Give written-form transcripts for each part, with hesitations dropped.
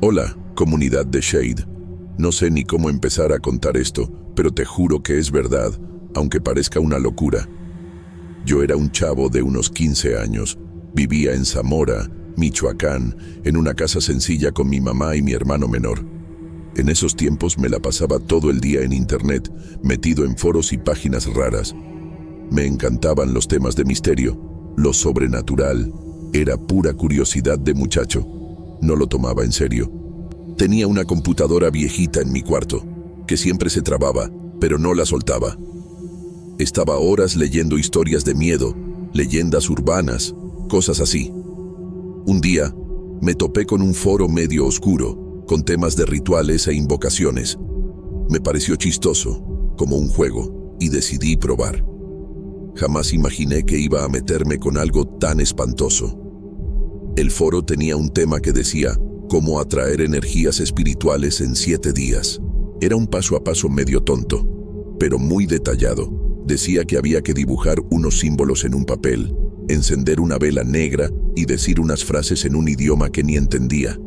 Hola, comunidad de Shade. No sé ni cómo empezar a contar esto, pero te juro que es verdad, aunque parezca una locura. Yo era un chavo de unos 15 años. Vivía en Zamora, Michoacán, en una casa sencilla con mi mamá y mi hermano menor. En esos tiempos me la pasaba todo el día en internet, metido en foros y páginas raras. Me encantaban los temas de misterio, lo sobrenatural. Era pura curiosidad de muchacho. No lo tomaba en serio. Tenía una computadora viejita en mi cuarto, que siempre se trababa, pero no la soltaba. Estaba horas leyendo historias de miedo, leyendas urbanas, cosas así. Un día, me topé con un foro medio oscuro, con temas de rituales e invocaciones. Me pareció chistoso, como un juego, y decidí probar. Jamás imaginé que iba a meterme con algo tan espantoso. El foro tenía un tema que decía cómo atraer energías espirituales en 7 días. Era un paso a paso medio tonto, pero muy detallado. Decía que había que dibujar unos símbolos en un papel, encender una vela negra y decir unas frases en un idioma que ni entendía.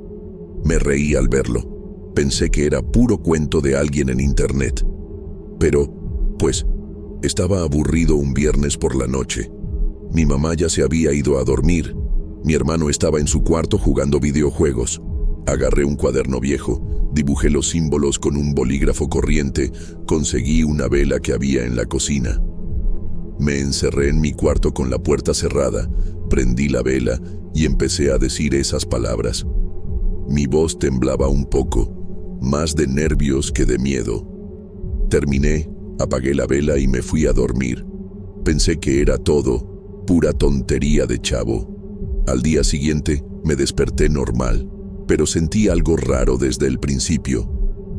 Me reí al verlo. Pensé que era puro cuento de alguien en internet. Pero, pues, estaba aburrido un viernes por la noche. Mi mamá ya se había ido a dormir. Mi hermano estaba en su cuarto jugando videojuegos. Agarré un cuaderno viejo, dibujé los símbolos con un bolígrafo corriente, conseguí una vela que había en la cocina. Me encerré en mi cuarto con la puerta cerrada, prendí la vela y empecé a decir esas palabras. Mi voz temblaba un poco, más de nervios que de miedo. Terminé, apagué la vela y me fui a dormir. Pensé que era todo pura tontería de chavo. Al día siguiente me desperté normal, pero sentí algo raro desde el principio,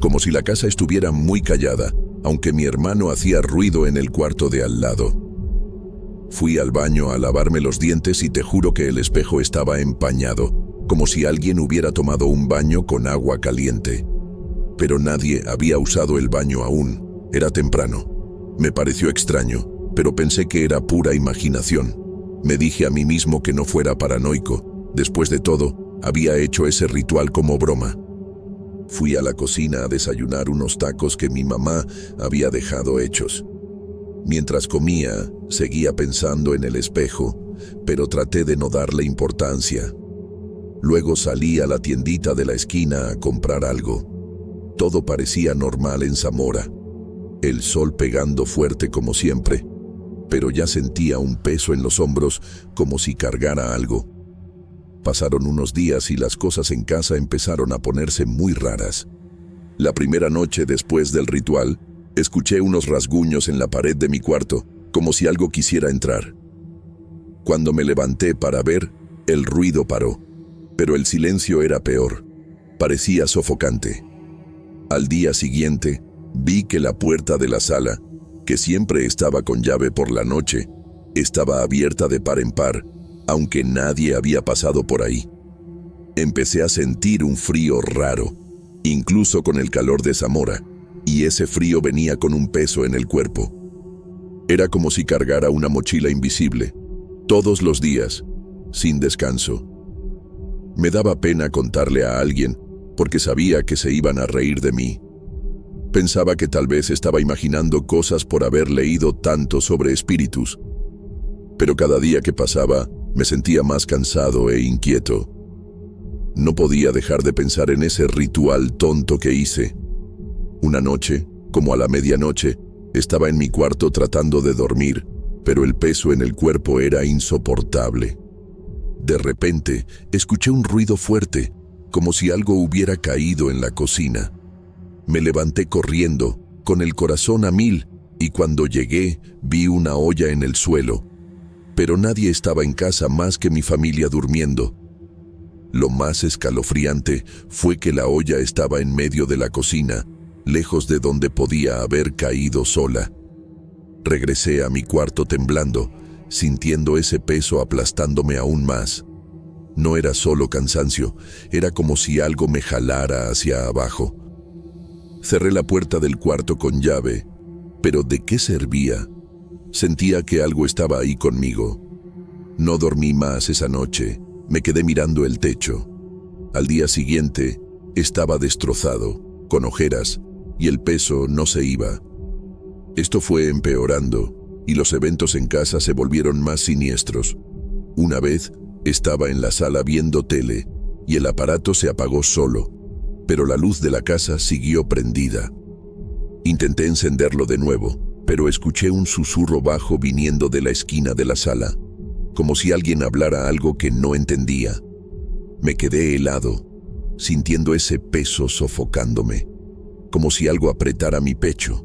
como si la casa estuviera muy callada, aunque mi hermano hacía ruido en el cuarto de al lado. Fui al baño a lavarme los dientes y te juro que el espejo estaba empañado, como si alguien hubiera tomado un baño con agua caliente. Pero nadie había usado el baño aún, era temprano. Me pareció extraño, pero pensé que era pura imaginación. Me dije a mí mismo que no fuera paranoico. Después de todo, había hecho ese ritual como broma. Fui a la cocina a desayunar unos tacos que mi mamá había dejado hechos. Mientras comía, seguía pensando en el espejo, pero traté de no darle importancia. Luego salí a la tiendita de la esquina a comprar algo. Todo parecía normal en Zamora. El sol pegando fuerte como siempre, pero ya sentía un peso en los hombros como si cargara algo. Pasaron unos días y las cosas en casa empezaron a ponerse muy raras. La primera noche después del ritual, escuché unos rasguños en la pared de mi cuarto, como si algo quisiera entrar. Cuando me levanté para ver, el ruido paró, pero el silencio era peor. Parecía sofocante. Al día siguiente, vi que la puerta de la sala, que siempre estaba con llave por la noche, estaba abierta de par en par, aunque nadie había pasado por ahí. Empecé a sentir un frío raro, incluso con el calor de Zamora, y ese frío venía con un peso en el cuerpo. Era como si cargara una mochila invisible, todos los días, sin descanso. Me daba pena contarle a alguien, porque sabía que se iban a reír de mí. Pensaba que tal vez estaba imaginando cosas por haber leído tanto sobre espíritus. Pero cada día que pasaba, me sentía más cansado e inquieto. No podía dejar de pensar en ese ritual tonto que hice. Una noche, como a la medianoche, estaba en mi cuarto tratando de dormir, pero el peso en el cuerpo era insoportable. De repente, escuché un ruido fuerte, como si algo hubiera caído en la cocina. Me levanté corriendo, con el corazón a 1000, y cuando llegué, vi una olla en el suelo. Pero nadie estaba en casa más que mi familia durmiendo. Lo más escalofriante fue que la olla estaba en medio de la cocina, lejos de donde podía haber caído sola. Regresé a mi cuarto temblando, sintiendo ese peso aplastándome aún más. No era solo cansancio, era como si algo me jalara hacia abajo. Cerré la puerta del cuarto con llave, pero ¿de qué servía? Sentía que algo estaba ahí conmigo. No dormí más esa noche, me quedé mirando el techo. Al día siguiente, Estaba destrozado, con ojeras, y el peso no se iba. Esto fue empeorando, y los eventos en casa se volvieron más siniestros. Una vez, estaba en la sala viendo tele, y el aparato se apagó solo, pero la luz de la casa siguió prendida. Intenté encenderlo de nuevo, pero escuché un susurro bajo viniendo de la esquina de la sala, como si alguien hablara algo que no entendía. Me quedé helado, sintiendo ese peso sofocándome, como si algo apretara mi pecho.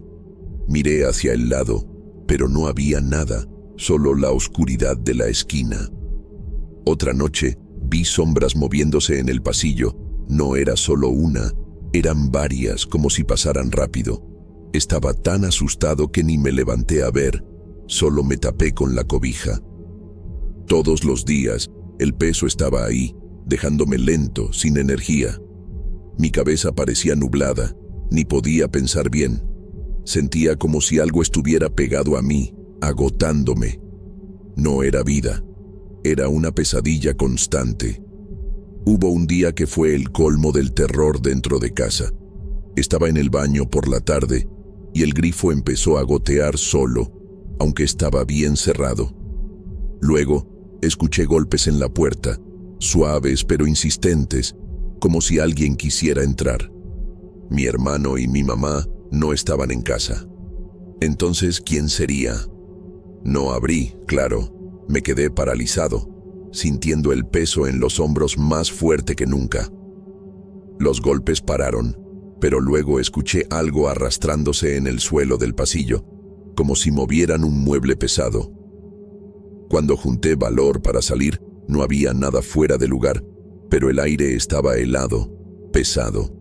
Miré hacia el lado, pero no había nada, solo la oscuridad de la esquina. Otra noche, vi sombras moviéndose en el pasillo. No era solo una, eran varias, como si pasaran rápido. Estaba tan asustado que ni me levanté a ver, solo me tapé con la cobija. Todos los días, el peso estaba ahí, dejándome lento, sin energía. Mi cabeza parecía nublada, ni podía pensar bien. Sentía como si algo estuviera pegado a mí, agotándome. No era vida, era una pesadilla constante. Hubo un día que fue el colmo del terror dentro de casa. Estaba en el baño por la tarde y el grifo empezó a gotear solo, aunque estaba bien cerrado. Luego, escuché golpes en la puerta, suaves pero insistentes, como si alguien quisiera entrar. Mi hermano y mi mamá no estaban en casa. Entonces, ¿quién sería? No abrí, claro. Me quedé paralizado, sintiendo el peso en los hombros más fuerte que nunca. Los golpes pararon, pero luego escuché algo arrastrándose en el suelo del pasillo, como si movieran un mueble pesado. Cuando junté valor para salir, no había nada fuera de lugar, pero el aire estaba helado, pesado.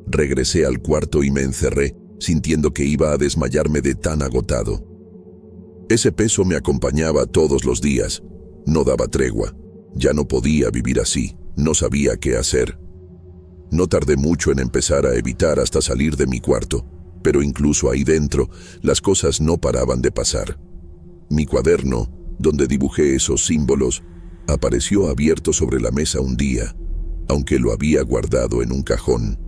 Regresé al cuarto y me encerré, sintiendo que iba a desmayarme de tan agotado. Ese peso me acompañaba todos los días. No daba tregua. Ya no podía vivir así. No sabía qué hacer. No tardé mucho en empezar a evitar hasta salir de mi cuarto, pero incluso ahí dentro, las cosas no paraban de pasar. Mi cuaderno, donde dibujé esos símbolos, apareció abierto sobre la mesa un día, aunque lo había guardado en un cajón.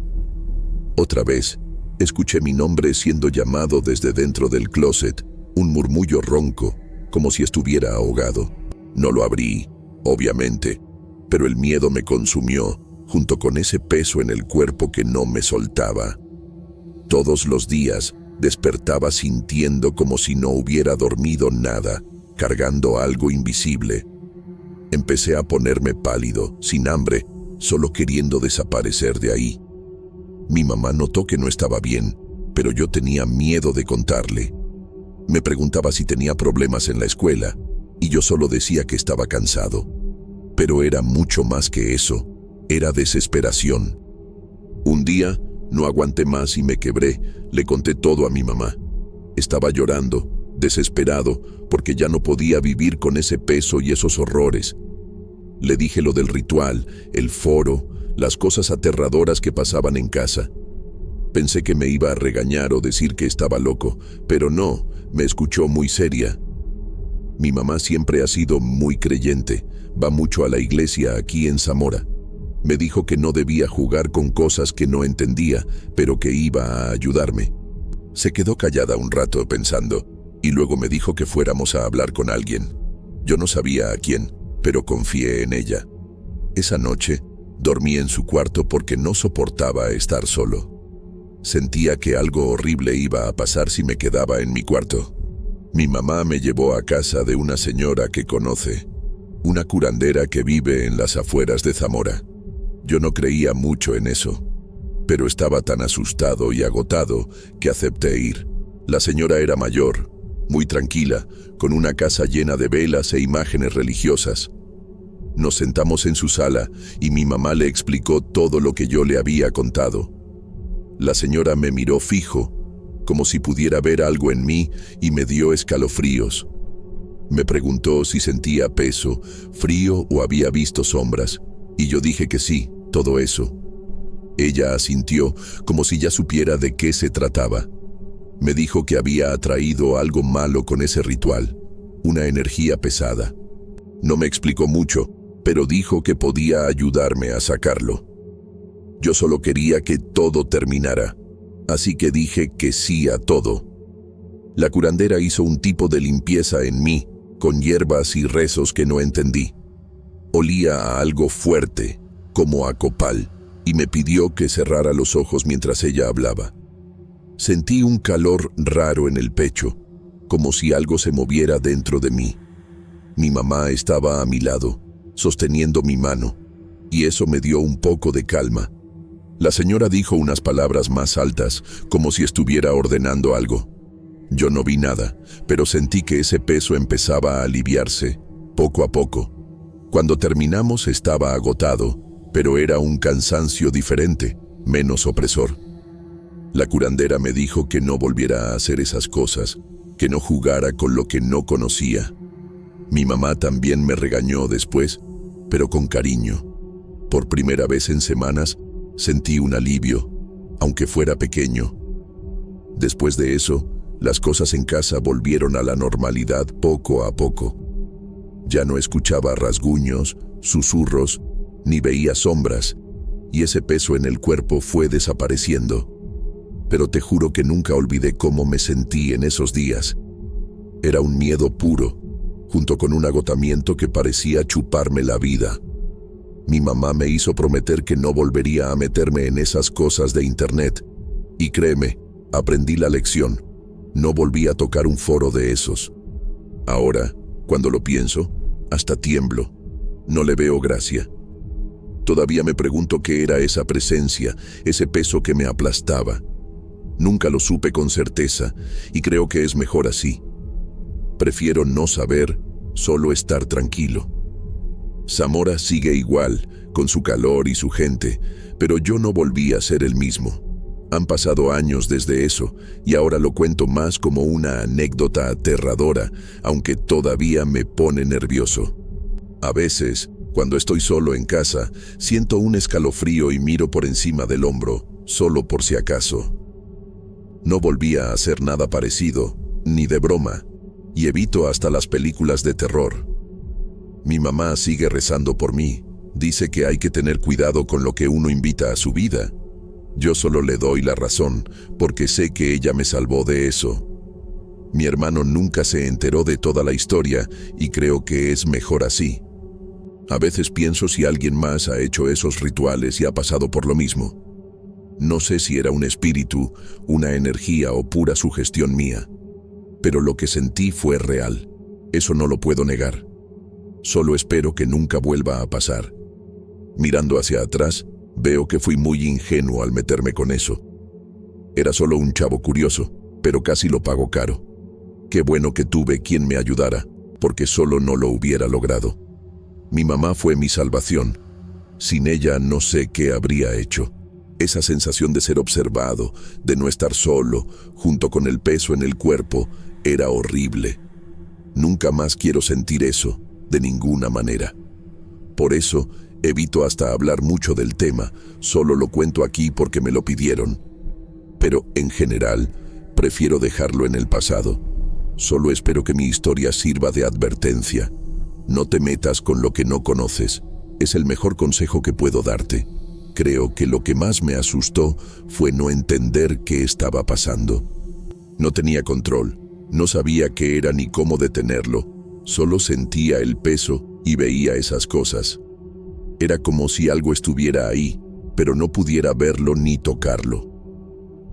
Otra vez, escuché mi nombre siendo llamado desde dentro del closet, un murmullo ronco, como si estuviera ahogado. No lo abrí, obviamente, pero el miedo me consumió, junto con ese peso en el cuerpo que no me soltaba. Todos los días despertaba sintiendo como si no hubiera dormido nada, cargando algo invisible. Empecé a ponerme pálido, sin hambre, solo queriendo desaparecer de ahí. Mi mamá notó que no estaba bien, pero yo tenía miedo de contarle. Me preguntaba si tenía problemas en la escuela, y yo solo decía que estaba cansado. Pero era mucho más que eso, era desesperación. Un día, no aguanté más y me quebré, le conté todo a mi mamá. Estaba llorando, desesperado, porque ya no podía vivir con ese peso y esos horrores. Le dije lo del ritual, el foro, las cosas aterradoras que pasaban en casa. Pensé que me iba a regañar o decir que estaba loco, pero no, me escuchó muy seria. Mi mamá siempre ha sido muy creyente, va mucho a la iglesia aquí en Zamora. Me dijo que no debía jugar con cosas que no entendía, pero que iba a ayudarme. Se quedó callada un rato pensando, y luego me dijo que fuéramos a hablar con alguien. Yo no sabía a quién, pero confié en ella. Esa noche, dormí en su cuarto porque no soportaba estar solo. Sentía que algo horrible iba a pasar si me quedaba en mi cuarto. Mi mamá me llevó a casa de una señora que conoce, una curandera que vive en las afueras de Zamora. Yo no creía mucho en eso, pero estaba tan asustado y agotado que acepté ir. La señora era mayor, muy tranquila, con una casa llena de velas e imágenes religiosas. Nos sentamos en su sala y mi mamá le explicó todo lo que yo le había contado. La señora me miró fijo, como si pudiera ver algo en mí, y me dio escalofríos. Me preguntó si sentía peso, frío o había visto sombras, y yo dije que sí, todo eso. Ella asintió, como si ya supiera de qué se trataba. Me dijo que había atraído algo malo con ese ritual, una energía pesada. No me explicó mucho, pero dijo que podía ayudarme a sacarlo. Yo solo quería que todo terminara, así que dije que sí a todo. La curandera hizo un tipo de limpieza en mí, con hierbas y rezos que no entendí. Olía a algo fuerte, como a copal, y me pidió que cerrara los ojos mientras ella hablaba. Sentí un calor raro en el pecho, como si algo se moviera dentro de mí. Mi mamá estaba a mi lado, sosteniendo mi mano, y eso me dio un poco de calma. La señora dijo unas palabras más altas, como si estuviera ordenando algo. Yo no vi nada, pero sentí que ese peso empezaba a aliviarse, poco a poco. Cuando terminamos estaba agotado, pero era un cansancio diferente, menos opresor. La curandera me dijo que no volviera a hacer esas cosas, que no jugara con lo que no conocía. Mi mamá también me regañó después, pero con cariño. Por primera vez en semanas, sentí un alivio, aunque fuera pequeño. Después de eso, las cosas en casa volvieron a la normalidad poco a poco. Ya no escuchaba rasguños, susurros, ni veía sombras, y ese peso en el cuerpo fue desapareciendo. Pero te juro que nunca olvidé cómo me sentí en esos días. Era un miedo puro, junto con un agotamiento que parecía chuparme la vida. Mi mamá me hizo prometer que no volvería a meterme en esas cosas de internet. Y créeme, aprendí la lección. No volví a tocar un foro de esos. Ahora, cuando lo pienso, hasta tiemblo. No le veo gracia. Todavía me pregunto qué era esa presencia, ese peso que me aplastaba. Nunca lo supe con certeza, y creo que es mejor así. Prefiero no saber, solo estar tranquilo. Zamora sigue igual, con su calor y su gente, pero yo no volví a ser el mismo. Han pasado años desde eso, y ahora lo cuento más como una anécdota aterradora, aunque todavía me pone nervioso. A veces, cuando estoy solo en casa, siento un escalofrío y miro por encima del hombro, solo por si acaso. No volví a hacer nada parecido, ni de broma, y evito hasta las películas de terror. Mi mamá sigue rezando por mí, dice que hay que tener cuidado con lo que uno invita a su vida. Yo solo le doy la razón, porque sé que ella me salvó de eso. Mi hermano nunca se enteró de toda la historia y creo que es mejor así. A veces pienso si alguien más ha hecho esos rituales y ha pasado por lo mismo. No sé si era un espíritu, una energía o pura sugestión mía, pero lo que sentí fue real. Eso no lo puedo negar. Solo espero que nunca vuelva a pasar. Mirando hacia atrás, veo que fui muy ingenuo al meterme con eso. Era solo un chavo curioso, pero casi lo pago caro. Qué bueno que tuve quien me ayudara, porque solo no lo hubiera logrado. Mi mamá fue mi salvación. Sin ella no sé qué habría hecho. Esa sensación de ser observado, de no estar solo, junto con el peso en el cuerpo, era horrible. Nunca más quiero sentir eso, de ninguna manera. Por eso, evito hasta hablar mucho del tema, solo lo cuento aquí porque me lo pidieron. Pero, en general, prefiero dejarlo en el pasado. Solo espero que mi historia sirva de advertencia. No te metas con lo que no conoces. Es el mejor consejo que puedo darte. Creo que lo que más me asustó fue no entender qué estaba pasando. No tenía control, no sabía qué era ni cómo detenerlo. Solo sentía el peso y veía esas cosas. Era como si algo estuviera ahí, pero no pudiera verlo ni tocarlo.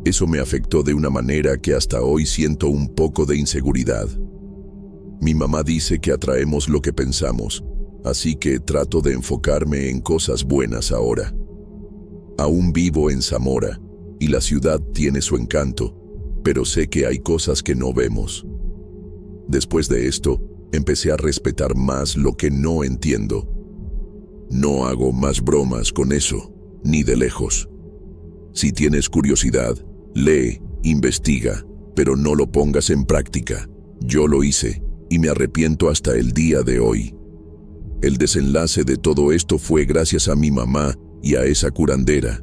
Eso me afectó de una manera que hasta hoy siento un poco de inseguridad. Mi mamá dice que atraemos lo que pensamos, así que trato de enfocarme en cosas buenas ahora. Aún vivo en Zamora, y la ciudad tiene su encanto, pero sé que hay cosas que no vemos. Después de esto, empecé a respetar más lo que no entiendo. No hago más bromas con eso, ni de lejos. Si tienes curiosidad, lee, investiga, pero no lo pongas en práctica. Yo lo hice, y me arrepiento hasta el día de hoy. El desenlace de todo esto fue gracias a mi mamá y a esa curandera.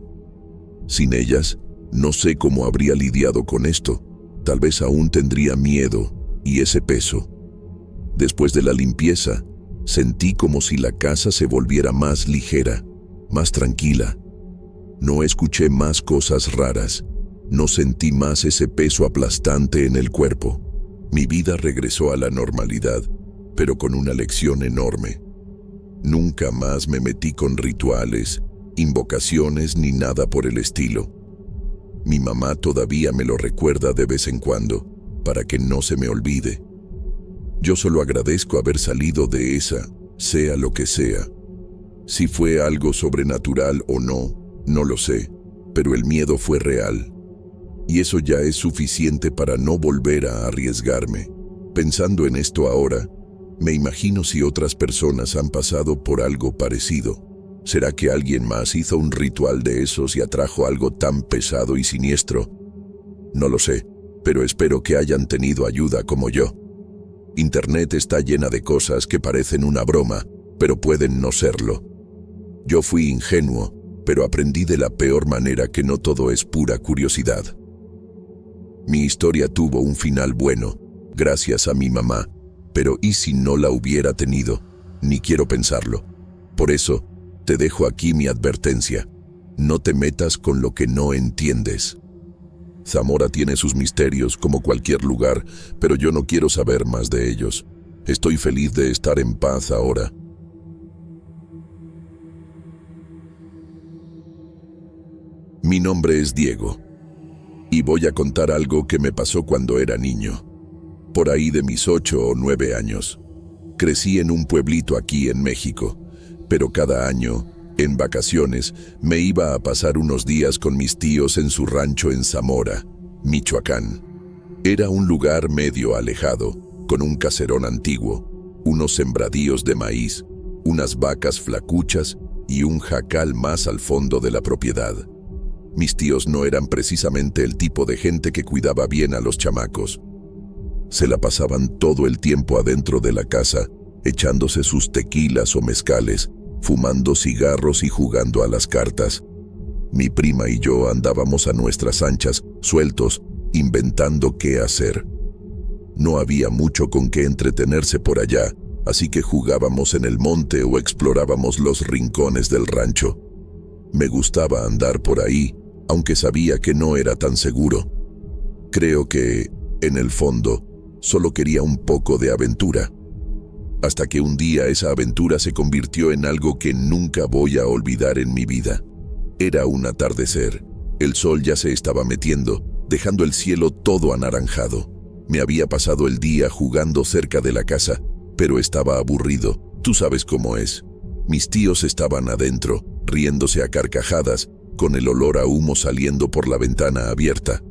Sin ellas, no sé cómo habría lidiado con esto. Tal vez aún tendría miedo y ese peso. Después de la limpieza, sentí como si la casa se volviera más ligera, más tranquila. No escuché más cosas raras. No sentí más ese peso aplastante en el cuerpo. Mi vida regresó a la normalidad, pero con una lección enorme. Nunca más me metí con rituales, invocaciones ni nada por el estilo. Mi mamá todavía me lo recuerda de vez en cuando, para que no se me olvide. Yo solo agradezco haber salido de esa, sea lo que sea. Si fue algo sobrenatural o no, no lo sé, pero el miedo fue real. Y eso ya es suficiente para no volver a arriesgarme. Pensando en esto ahora, me imagino si otras personas han pasado por algo parecido. ¿Será que alguien más hizo un ritual de esos y atrajo algo tan pesado y siniestro? No lo sé, pero espero que hayan tenido ayuda como yo. Internet está llena de cosas que parecen una broma, pero pueden no serlo. Yo fui ingenuo, pero aprendí de la peor manera que no todo es pura curiosidad. Mi historia tuvo un final bueno, gracias a mi mamá, pero ¿y si no la hubiera tenido? Ni quiero pensarlo. Por eso, te dejo aquí mi advertencia. No te metas con lo que no entiendes. Zamora tiene sus misterios como cualquier lugar, pero yo no quiero saber más de ellos. Estoy feliz de estar en paz ahora. Mi nombre es Diego, y voy a contar algo que me pasó cuando era niño, por ahí de mis 8 o 9 años. Crecí en un pueblito aquí en México, pero cada año, en vacaciones, me iba a pasar unos días con mis tíos en su rancho en Zamora, Michoacán. Era un lugar medio alejado, con un caserón antiguo, unos sembradíos de maíz, unas vacas flacuchas y un jacal más al fondo de la propiedad. Mis tíos no eran precisamente el tipo de gente que cuidaba bien a los chamacos. Se la pasaban todo el tiempo adentro de la casa, echándose sus tequilas o mezcales, fumando cigarros y jugando a las cartas. Mi prima y yo andábamos a nuestras anchas, sueltos, inventando qué hacer. No había mucho con qué entretenerse por allá, así que jugábamos en el monte o explorábamos los rincones del rancho. Me gustaba andar por ahí, aunque sabía que no era tan seguro. Creo que, en el fondo, solo quería un poco de aventura. Hasta que un día esa aventura se convirtió en algo que nunca voy a olvidar en mi vida. Era un atardecer. El sol ya se estaba metiendo, dejando el cielo todo anaranjado. Me había pasado el día jugando cerca de la casa, pero estaba aburrido. Tú sabes cómo es. Mis tíos estaban adentro, riéndose a carcajadas, con el olor a humo saliendo por la ventana abierta.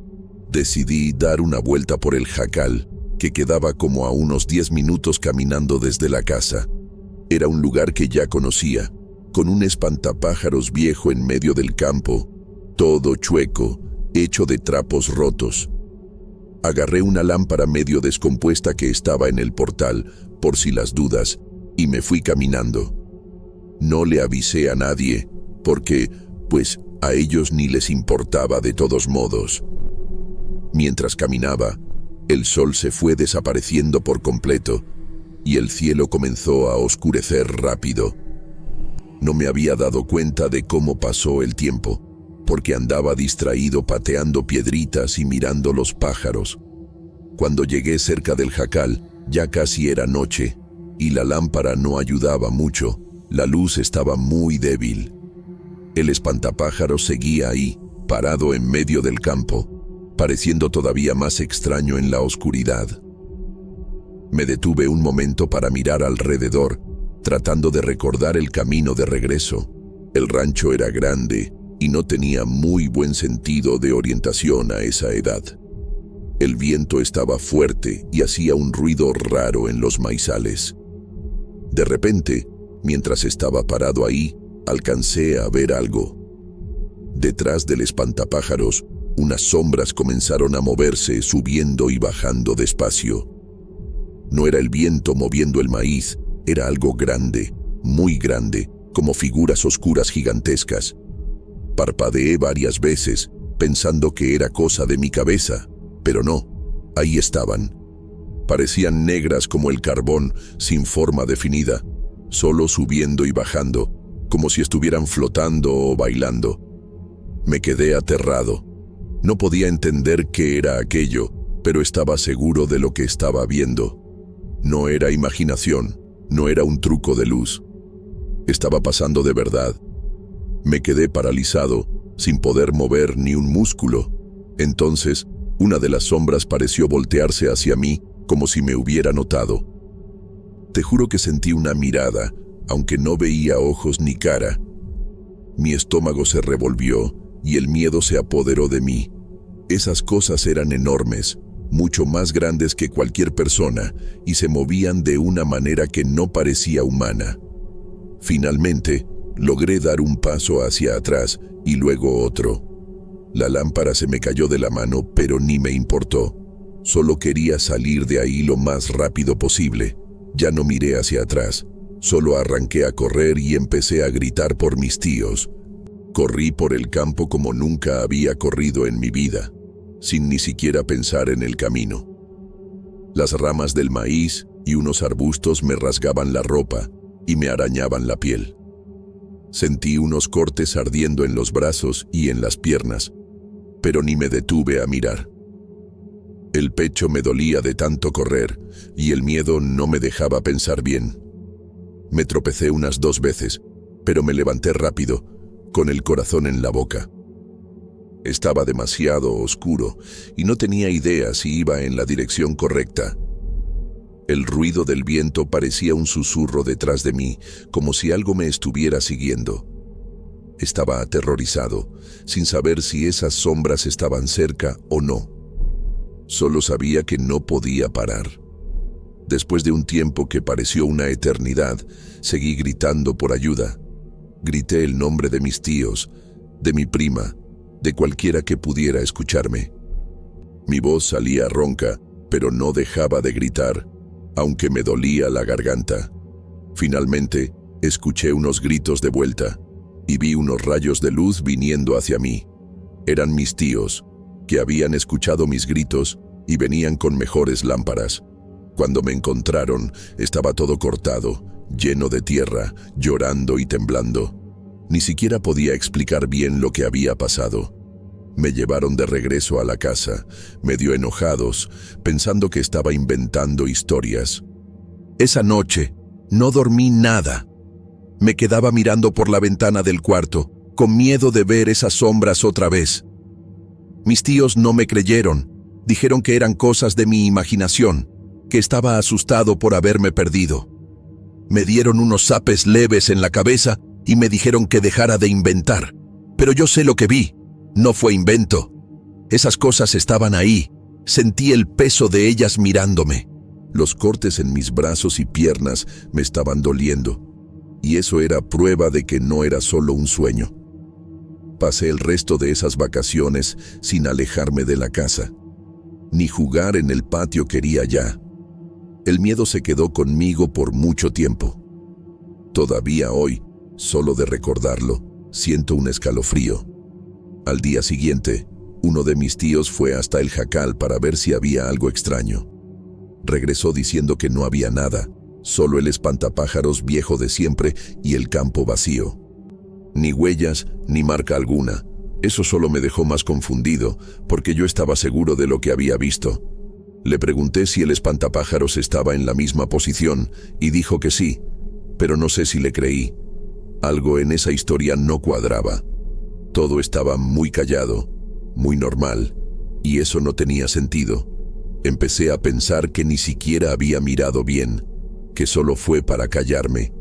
Decidí dar una vuelta por el jacal, que quedaba como a unos 10 minutos caminando desde la casa. Era un lugar que ya conocía, con un espantapájaros viejo en medio del campo, todo chueco, hecho de trapos rotos. Agarré una lámpara medio descompuesta que estaba en el portal, por si las dudas, y me fui caminando. No le avisé a nadie, porque, pues, a ellos ni les importaba de todos modos. Mientras caminaba, el sol se fue desapareciendo por completo, y el cielo comenzó a oscurecer rápido. No me había dado cuenta de cómo pasó el tiempo, porque andaba distraído pateando piedritas y mirando los pájaros. Cuando llegué cerca del jacal, ya casi era noche, y la lámpara no ayudaba mucho. La luz estaba muy débil. El espantapájaros seguía ahí, parado en medio del campo, pareciendo todavía más extraño en la oscuridad. Me detuve un momento para mirar alrededor, tratando de recordar el camino de regreso. El rancho era grande y no tenía muy buen sentido de orientación a esa edad. El viento estaba fuerte y hacía un ruido raro en los maizales. De repente, mientras estaba parado ahí, alcancé a ver algo. Detrás del espantapájaros, unas sombras comenzaron a moverse, subiendo y bajando despacio. No era el viento moviendo el maíz, era algo grande, muy grande, como figuras oscuras gigantescas. Parpadeé varias veces, pensando que era cosa de mi cabeza, pero no, ahí estaban. Parecían negras como el carbón, sin forma definida, solo subiendo y bajando, como si estuvieran flotando o bailando. Me quedé aterrado. No podía entender qué era aquello, pero estaba seguro de lo que estaba viendo. No era imaginación, no era un truco de luz. Estaba pasando de verdad. Me quedé paralizado, sin poder mover ni un músculo. Entonces, una de las sombras pareció voltearse hacia mí, como si me hubiera notado. Te juro que sentí una mirada, aunque no veía ojos ni cara. Mi estómago se revolvió y el miedo se apoderó de mí. Esas cosas eran enormes, mucho más grandes que cualquier persona, y se movían de una manera que no parecía humana. Finalmente, logré dar un paso hacia atrás y luego otro. La lámpara se me cayó de la mano, pero ni me importó. Solo quería salir de ahí lo más rápido posible. Ya no miré hacia atrás. Solo arranqué a correr y empecé a gritar por mis tíos. Corrí por el campo como nunca había corrido en mi vida, sin ni siquiera pensar en el camino. Las ramas del maíz y unos arbustos me rasgaban la ropa y me arañaban la piel. Sentí unos cortes ardiendo en los brazos y en las piernas, pero ni me detuve a mirar. El pecho me dolía de tanto correr y el miedo no me dejaba pensar bien. Me tropecé unas 2 veces, pero me levanté rápido, con el corazón en la boca. Estaba demasiado oscuro y no tenía idea si iba en la dirección correcta. El ruido del viento parecía un susurro detrás de mí, como si algo me estuviera siguiendo. Estaba aterrorizado, sin saber si esas sombras estaban cerca o no. Solo sabía que no podía parar. Después de un tiempo que pareció una eternidad, seguí gritando por ayuda. Grité el nombre de mis tíos, de mi prima, de cualquiera que pudiera escucharme. Mi voz salía ronca, pero no dejaba de gritar, aunque me dolía la garganta. Finalmente, escuché unos gritos de vuelta y vi unos rayos de luz viniendo hacia mí. Eran mis tíos, que habían escuchado mis gritos y venían con mejores lámparas. Cuando me encontraron, estaba todo cortado, lleno de tierra, llorando y temblando. Ni siquiera podía explicar bien lo que había pasado. Me llevaron de regreso a la casa, medio enojados, pensando que estaba inventando historias. Esa noche, no dormí nada. Me quedaba mirando por la ventana del cuarto, con miedo de ver esas sombras otra vez. Mis tíos no me creyeron. Dijeron que eran cosas de mi imaginación, que estaba asustado por haberme perdido. Me dieron unos zapes leves en la cabeza y me dijeron que dejara de inventar. Pero yo sé lo que vi. No fue invento. Esas cosas estaban ahí. Sentí el peso de ellas mirándome. Los cortes en mis brazos y piernas me estaban doliendo. Y eso era prueba de que no era solo un sueño. Pasé el resto de esas vacaciones sin alejarme de la casa. Ni jugar en el patio quería ya. El miedo se quedó conmigo por mucho tiempo. Todavía hoy, solo de recordarlo, siento un escalofrío. Al día siguiente, uno de mis tíos fue hasta el jacal para ver si había algo extraño. Regresó diciendo que no había nada, solo el espantapájaros viejo de siempre y el campo vacío. Ni huellas, ni marca alguna. Eso solo me dejó más confundido, porque yo estaba seguro de lo que había visto. Le pregunté si el espantapájaros estaba en la misma posición, y dijo que sí, pero no sé si le creí. Algo en esa historia no cuadraba. Todo estaba muy callado, muy normal, y eso no tenía sentido. Empecé a pensar que ni siquiera había mirado bien, que solo fue para callarme.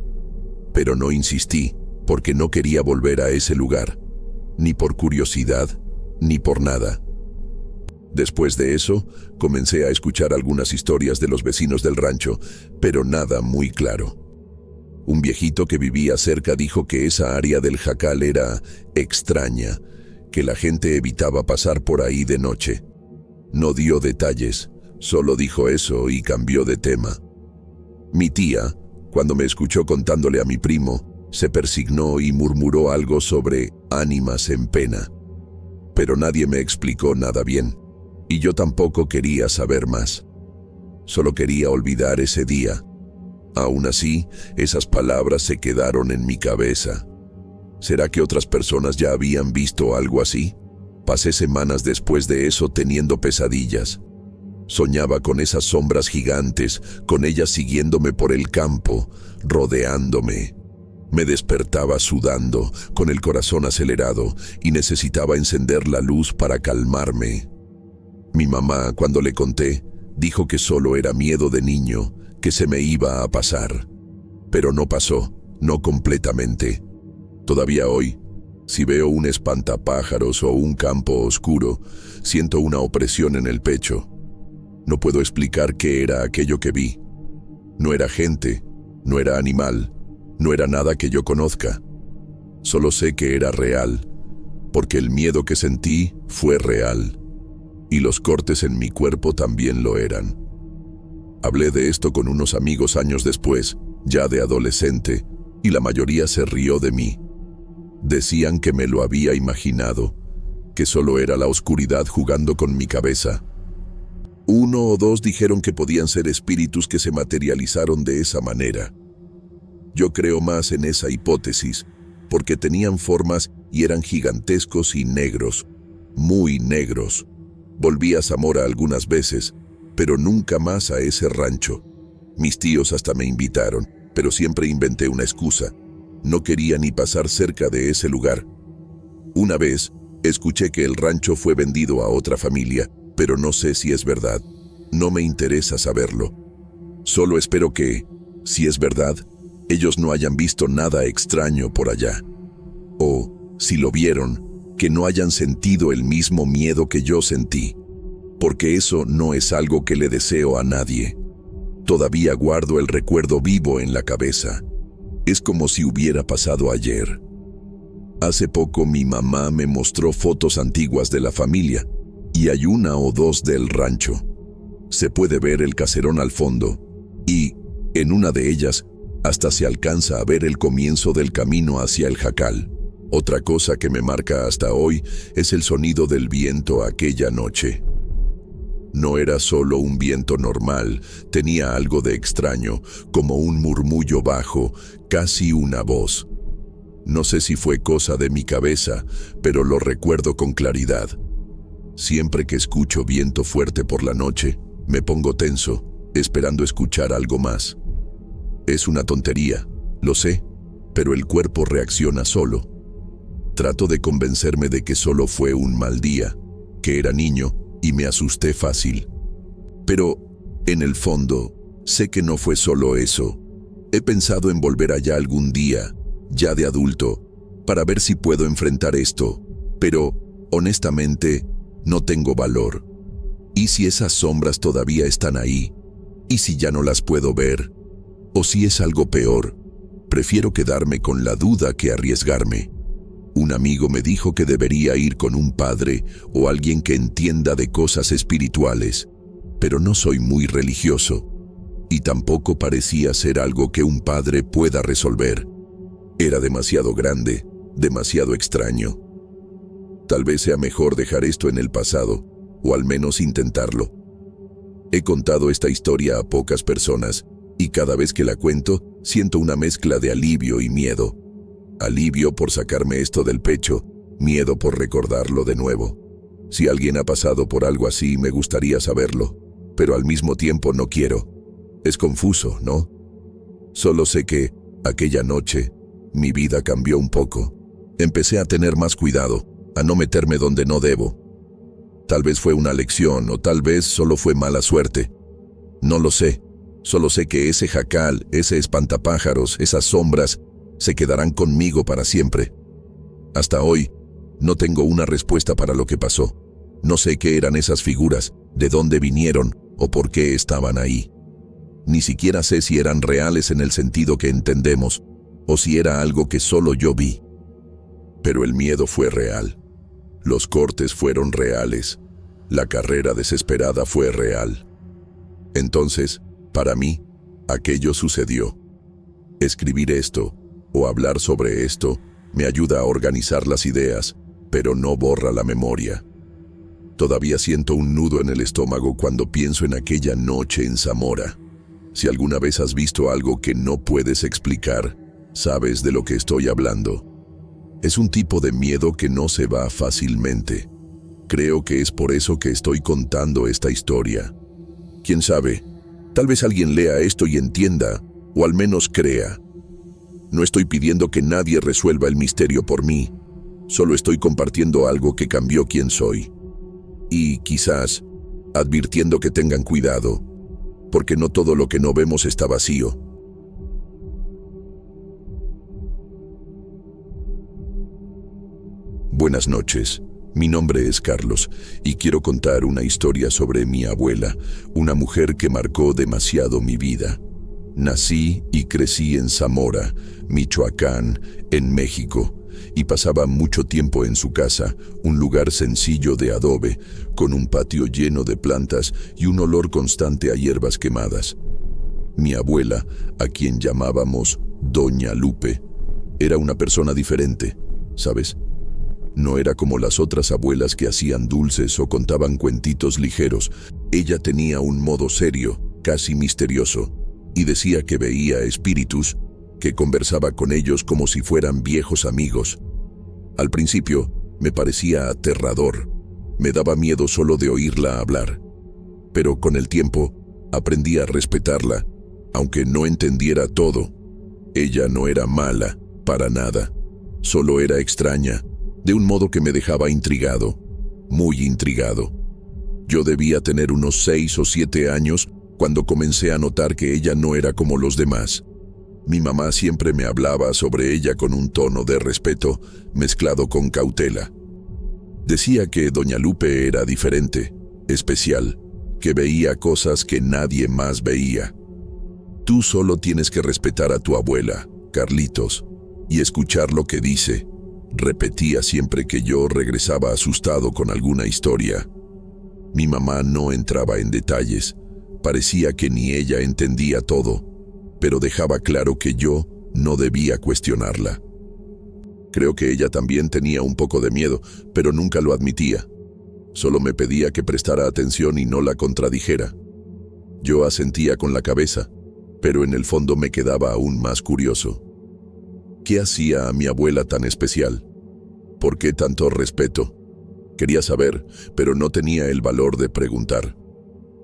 Pero no insistí, porque no quería volver a ese lugar, ni por curiosidad, ni por nada. Después de eso, comencé a escuchar algunas historias de los vecinos del rancho, pero nada muy claro. Un viejito que vivía cerca dijo que esa área del jacal era extraña, que la gente evitaba pasar por ahí de noche. No dio detalles, solo dijo eso y cambió de tema. Mi tía, cuando me escuchó contándole a mi primo, se persignó y murmuró algo sobre ánimas en pena. Pero nadie me explicó nada bien, y yo tampoco quería saber más. Solo quería olvidar ese día. Aún así, esas palabras se quedaron en mi cabeza. ¿Será que otras personas ya habían visto algo así? Pasé semanas después de eso teniendo pesadillas. Soñaba con esas sombras gigantes, con ellas siguiéndome por el campo, rodeándome. Me despertaba sudando, con el corazón acelerado, y necesitaba encender la luz para calmarme. Mi mamá, cuando le conté, dijo que solo era miedo de niño, que se me iba a pasar. Pero no pasó, no completamente. Todavía hoy, si veo un espantapájaros o un campo oscuro, siento una opresión en el pecho. No puedo explicar qué era aquello que vi. No era gente, no era animal, no era nada que yo conozca. Solo sé que era real, porque el miedo que sentí fue real. Y los cortes en mi cuerpo también lo eran. Hablé de esto con unos amigos años después, ya de adolescente, y la mayoría se rió de mí. Decían que me lo había imaginado, que solo era la oscuridad jugando con mi cabeza. Uno o dos dijeron que podían ser espíritus que se materializaron de esa manera. Yo creo más en esa hipótesis, porque tenían formas y eran gigantescos y negros, muy negros. Volví a Zamora algunas veces, pero nunca más a ese rancho. Mis tíos hasta me invitaron, pero siempre inventé una excusa. No quería ni pasar cerca de ese lugar. Una vez, escuché que el rancho fue vendido a otra familia, pero no sé si es verdad. No me interesa saberlo. Solo espero que, si es verdad, ellos no hayan visto nada extraño por allá. O, si lo vieron, que no hayan sentido el mismo miedo que yo sentí. Porque eso no es algo que le deseo a nadie. Todavía guardo el recuerdo vivo en la cabeza. Es como si hubiera pasado ayer. Hace poco mi mamá me mostró fotos antiguas de la familia, y hay una o dos del rancho. Se puede ver el caserón al fondo, y, en una de ellas, hasta se alcanza a ver el comienzo del camino hacia el jacal. Otra cosa que me marca hasta hoy es el sonido del viento aquella noche. No era solo un viento normal, tenía algo de extraño, como un murmullo bajo, casi una voz. No sé si fue cosa de mi cabeza, pero lo recuerdo con claridad. Siempre que escucho viento fuerte por la noche, me pongo tenso, esperando escuchar algo más. Es una tontería, lo sé, pero el cuerpo reacciona solo. Trato de convencerme de que solo fue un mal día, que era niño y me asusté fácil. Pero, en el fondo, sé que no fue solo eso. He pensado en volver allá algún día, ya de adulto, para ver si puedo enfrentar esto, pero, honestamente, no tengo valor. ¿Y si esas sombras todavía están ahí? ¿Y si ya no las puedo ver? ¿O si es algo peor? Prefiero quedarme con la duda que arriesgarme. Un amigo me dijo que debería ir con un padre o alguien que entienda de cosas espirituales, pero no soy muy religioso, y tampoco parecía ser algo que un padre pueda resolver. Era demasiado grande, demasiado extraño. Tal vez sea mejor dejar esto en el pasado, o al menos intentarlo. He contado esta historia a pocas personas, y cada vez que la cuento, siento una mezcla de alivio y miedo. Alivio por sacarme esto del pecho, miedo por recordarlo de nuevo. Si alguien ha pasado por algo así, me gustaría saberlo, pero al mismo tiempo no quiero. Es confuso, ¿no? Solo sé que, aquella noche, mi vida cambió un poco. Empecé a tener más cuidado, a no meterme donde no debo. Tal vez fue una lección, o tal vez solo fue mala suerte. No lo sé. Solo sé que ese jacal, ese espantapájaros, esas sombras, se quedarán conmigo para siempre. Hasta hoy, no tengo una respuesta para lo que pasó. No sé qué eran esas figuras, de dónde vinieron o por qué estaban ahí. Ni siquiera sé si eran reales en el sentido que entendemos, o si era algo que solo yo vi. Pero el miedo fue real. Los cortes fueron reales. La carrera desesperada fue real. Entonces, para mí, aquello sucedió. Escribir esto, o hablar sobre esto, me ayuda a organizar las ideas, pero no borra la memoria. Todavía siento un nudo en el estómago cuando pienso en aquella noche en Zamora. Si alguna vez has visto algo que no puedes explicar, sabes de lo que estoy hablando. Es un tipo de miedo que no se va fácilmente. Creo que es por eso que estoy contando esta historia. ¿Quién sabe? Tal vez alguien lea esto y entienda, o al menos crea. No estoy pidiendo que nadie resuelva el misterio por mí. Solo estoy compartiendo algo que cambió quién soy. Y, quizás, advirtiendo que tengan cuidado, porque no todo lo que no vemos está vacío. Buenas noches. Mi nombre es Carlos y quiero contar una historia sobre mi abuela, una mujer que marcó demasiado mi vida. Nací y crecí en Zamora, Michoacán, en México, y pasaba mucho tiempo en su casa, un lugar sencillo de adobe, con un patio lleno de plantas y un olor constante a hierbas quemadas. Mi abuela, a quien llamábamos Doña Lupe, era una persona diferente, ¿sabes? No era como las otras abuelas que hacían dulces o contaban cuentitos ligeros. Ella tenía un modo serio, casi misterioso, y decía que veía espíritus, que conversaba con ellos como si fueran viejos amigos. Al principio, me parecía aterrador. Me daba miedo solo de oírla hablar. Pero con el tiempo, aprendí a respetarla, aunque no entendiera todo. Ella no era mala, para nada. Solo era extraña, de un modo que me dejaba intrigado, muy intrigado. Yo debía tener unos 6 o 7 años cuando comencé a notar que ella no era como los demás. Mi mamá siempre me hablaba sobre ella con un tono de respeto, mezclado con cautela. Decía que Doña Lupe era diferente, especial, que veía cosas que nadie más veía. Tú solo tienes que respetar a tu abuela, Carlitos, y escuchar lo que dice, repetía siempre que yo regresaba asustado con alguna historia. Mi mamá no entraba en detalles, parecía que ni ella entendía todo, pero dejaba claro que yo no debía cuestionarla. Creo que ella también tenía un poco de miedo, pero nunca lo admitía. Solo me pedía que prestara atención y no la contradijera. Yo asentía con la cabeza, pero en el fondo me quedaba aún más curioso. ¿Qué hacía a mi abuela tan especial? ¿Por qué tanto respeto? Quería saber, pero no tenía el valor de preguntar.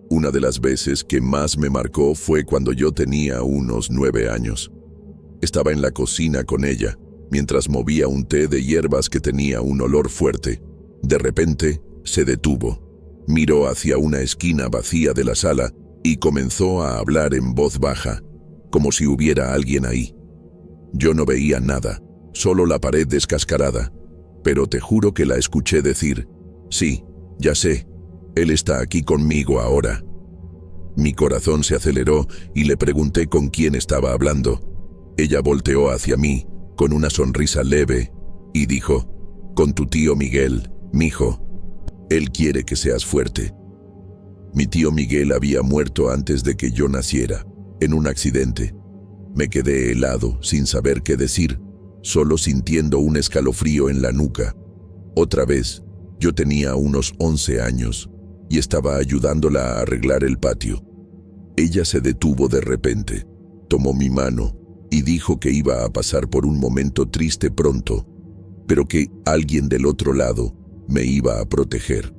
Una de las veces que más me marcó fue cuando yo tenía unos 9 años. Estaba en la cocina con ella, mientras movía un té de hierbas que tenía un olor fuerte. De repente, se detuvo. Miró hacia una esquina vacía de la sala y comenzó a hablar en voz baja, como si hubiera alguien ahí. Yo no veía nada, solo la pared descascarada, pero te juro que la escuché decir, «Sí, ya sé, él está aquí conmigo ahora». Mi corazón se aceleró y le pregunté con quién estaba hablando. Ella volteó hacia mí, con una sonrisa leve, y dijo, «Con tu tío Miguel, mijo. Él quiere que seas fuerte». Mi tío Miguel había muerto antes de que yo naciera, en un accidente. Me quedé helado, sin saber qué decir, solo sintiendo un escalofrío en la nuca. Otra vez, yo tenía unos 11 años y estaba ayudándola a arreglar el patio. Ella se detuvo de repente, tomó mi mano y dijo que iba a pasar por un momento triste pronto, pero que alguien del otro lado me iba a proteger.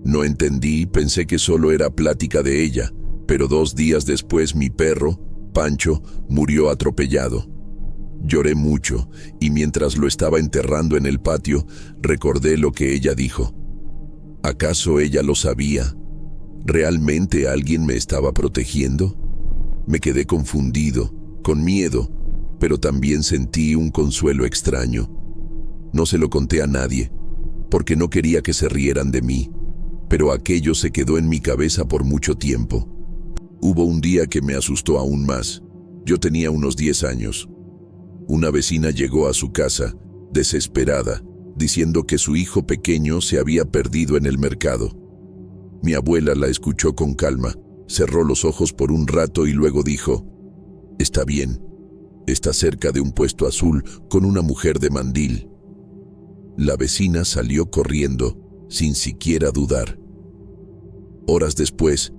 No entendí, pensé que solo era plática de ella, pero 2 días después mi perro, Pancho, murió atropellado. Lloré mucho y mientras lo estaba enterrando en el patio, recordé lo que ella dijo. ¿Acaso ella lo sabía? ¿Realmente alguien me estaba protegiendo? Me quedé confundido, con miedo, pero también sentí un consuelo extraño. No se lo conté a nadie, porque no quería que se rieran de mí, pero aquello se quedó en mi cabeza por mucho tiempo. Hubo un día que me asustó aún más. Yo tenía unos 10 años. Una vecina llegó a su casa, desesperada, diciendo que su hijo pequeño se había perdido en el mercado. Mi abuela la escuchó con calma, cerró los ojos por un rato y luego dijo, «Está bien, está cerca de un puesto azul con una mujer de mandil». La vecina salió corriendo, sin siquiera dudar. Horas después,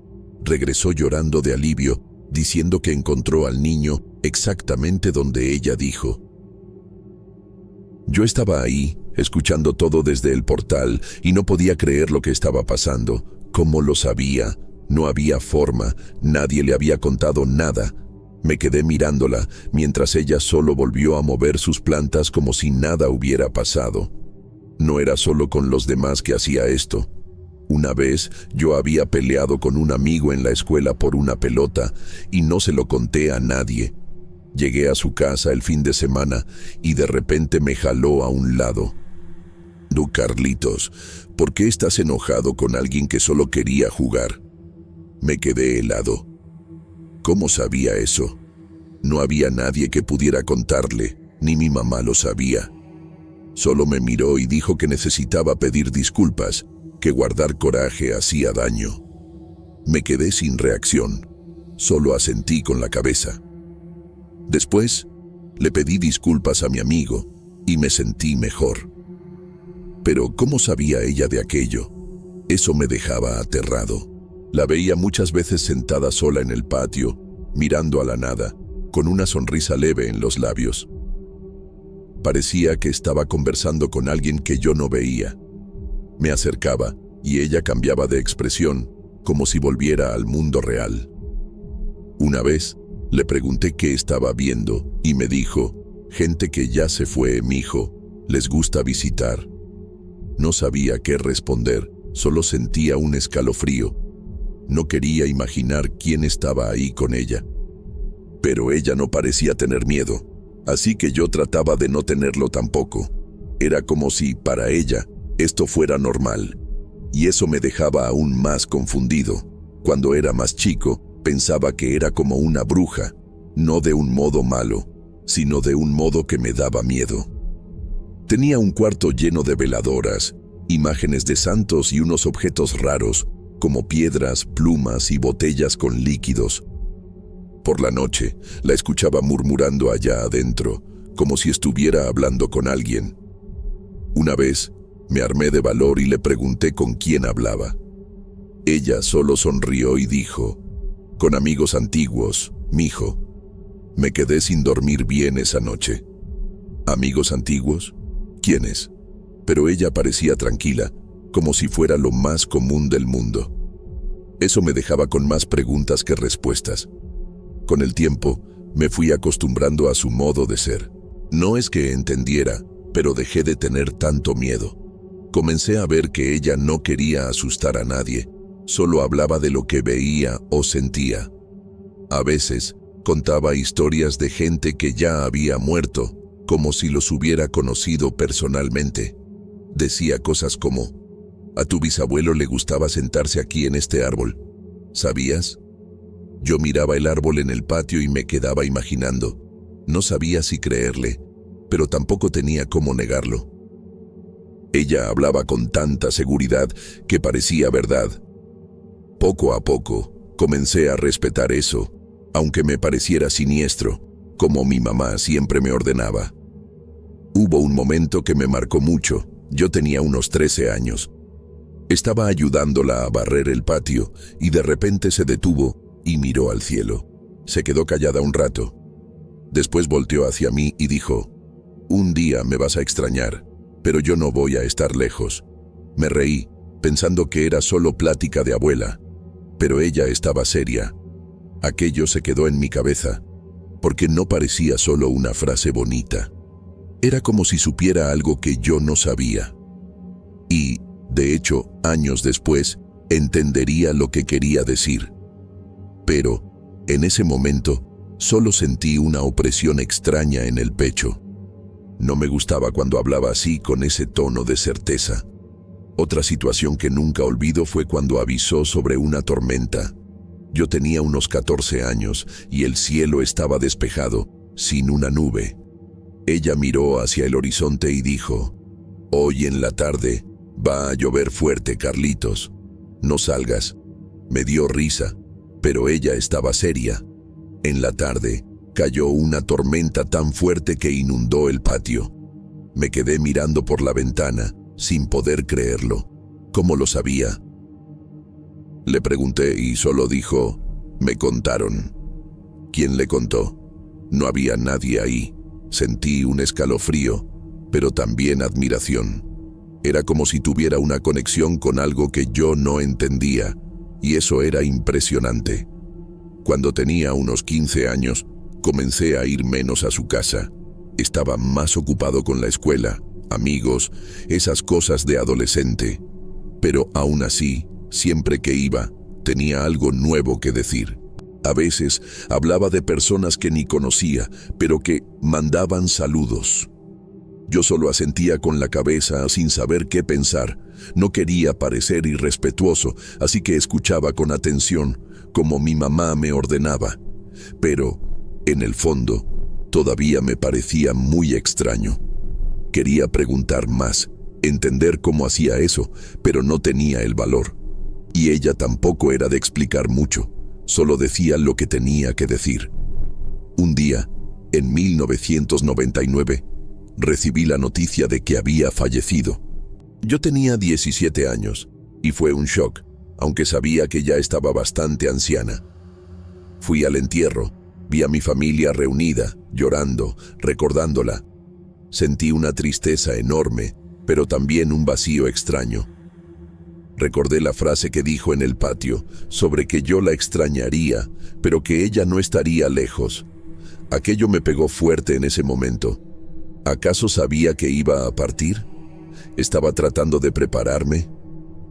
regresó llorando de alivio, diciendo que encontró al niño exactamente donde ella dijo. Yo estaba ahí, escuchando todo desde el portal, y no podía creer lo que estaba pasando. ¿Cómo lo sabía? No había forma, nadie le había contado nada. Me quedé mirándola, mientras ella solo volvió a mover sus plantas como si nada hubiera pasado. No era solo con los demás que hacía esto. Una vez yo había peleado con un amigo en la escuela por una pelota y no se lo conté a nadie. Llegué a su casa el fin de semana y de repente me jaló a un lado. «Du, Carlitos, ¿por qué estás enojado con alguien que solo quería jugar?» Me quedé helado. ¿Cómo sabía eso? No había nadie que pudiera contarle, ni mi mamá lo sabía. Solo me miró y dijo que necesitaba pedir disculpas, que guardar coraje hacía daño. Me quedé sin reacción, solo asentí con la cabeza. Después, le pedí disculpas a mi amigo y me sentí mejor. Pero ¿cómo sabía ella de aquello? Eso me dejaba aterrado. La veía muchas veces sentada sola en el patio, mirando a la nada, con una sonrisa leve en los labios. Parecía que estaba conversando con alguien que yo no veía. Me acercaba y ella cambiaba de expresión, como si volviera al mundo real. Una vez, le pregunté qué estaba viendo y me dijo, «Gente que ya se fue, mijo, les gusta visitar». No sabía qué responder, solo sentía un escalofrío. No quería imaginar quién estaba ahí con ella. Pero ella no parecía tener miedo, así que yo trataba de no tenerlo tampoco. Era como si, para ella, esto fuera normal. Y eso me dejaba aún más confundido. Cuando era más chico, pensaba que era como una bruja, no de un modo malo, sino de un modo que me daba miedo. Tenía un cuarto lleno de veladoras, imágenes de santos y unos objetos raros, como piedras, plumas y botellas con líquidos. Por la noche, la escuchaba murmurando allá adentro, como si estuviera hablando con alguien. Una vez, me armé de valor y le pregunté con quién hablaba. Ella solo sonrió y dijo, «Con amigos antiguos, mijo». Me quedé sin dormir bien esa noche. ¿Amigos antiguos? ¿Quiénes? Pero ella parecía tranquila, como si fuera lo más común del mundo. Eso me dejaba con más preguntas que respuestas. Con el tiempo, me fui acostumbrando a su modo de ser. No es que entendiera, pero dejé de tener tanto miedo. Comencé a ver que ella no quería asustar a nadie, solo hablaba de lo que veía o sentía. A veces, contaba historias de gente que ya había muerto, como si los hubiera conocido personalmente. Decía cosas como, «A tu bisabuelo le gustaba sentarse aquí en este árbol. ¿Sabías?». Yo miraba el árbol en el patio y me quedaba imaginando. No sabía si creerle, pero tampoco tenía cómo negarlo. Ella hablaba con tanta seguridad que parecía verdad. Poco a poco, comencé a respetar eso, aunque me pareciera siniestro, como mi mamá siempre me ordenaba. Hubo un momento que me marcó mucho. Yo tenía unos 13 años. Estaba ayudándola a barrer el patio y de repente se detuvo y miró al cielo. Se quedó callada un rato. Después volteó hacia mí y dijo, «Un día me vas a extrañar, pero yo no voy a estar lejos». Me reí, pensando que era solo plática de abuela, pero ella estaba seria. Aquello se quedó en mi cabeza, porque no parecía solo una frase bonita. Era como si supiera algo que yo no sabía. Y, de hecho, años después, entendería lo que quería decir. Pero, en ese momento, solo sentí una opresión extraña en el pecho. No me gustaba cuando hablaba así, con ese tono de certeza. Otra situación que nunca olvido fue cuando avisó sobre una tormenta. Yo tenía unos 14 años y el cielo estaba despejado, sin una nube. Ella miró hacia el horizonte y dijo, «Hoy en la tarde va a llover fuerte, Carlitos. No salgas». Me dio risa, pero ella estaba seria. En la tarde, cayó una tormenta tan fuerte que inundó el patio. Me quedé mirando por la ventana, sin poder creerlo. ¿Cómo lo sabía? Le pregunté y solo dijo, «Me contaron». ¿Quién le contó? No había nadie ahí. Sentí un escalofrío. pero también admiración. Era como si tuviera una conexión con algo que yo no entendía, y eso era impresionante. Cuando tenía unos 15 años, comencé a ir menos a su casa. Estaba más ocupado con la escuela, amigos, esas cosas de adolescente. Pero aún así, siempre que iba, tenía algo nuevo que decir. A veces hablaba de personas que ni conocía, pero que mandaban saludos. Yo solo asentía con la cabeza sin saber qué pensar. No quería parecer irrespetuoso, así que escuchaba con atención, como mi mamá me ordenaba. Pero, en el fondo, todavía me parecía muy extraño. Quería preguntar más, entender cómo hacía eso, pero no tenía el valor. Y ella tampoco era de explicar mucho, solo decía lo que tenía que decir. Un día, en 1999, recibí la noticia de que había fallecido. Yo tenía 17 años, y fue un shock, aunque sabía que ya estaba bastante anciana. Fui al entierro, vi a mi familia reunida, llorando, recordándola. Sentí una tristeza enorme, pero también un vacío extraño. Recordé la frase que dijo en el patio, sobre que yo la extrañaría, pero que ella no estaría lejos. Aquello me pegó fuerte en ese momento. ¿Acaso sabía que iba a partir? ¿Estaba tratando de prepararme?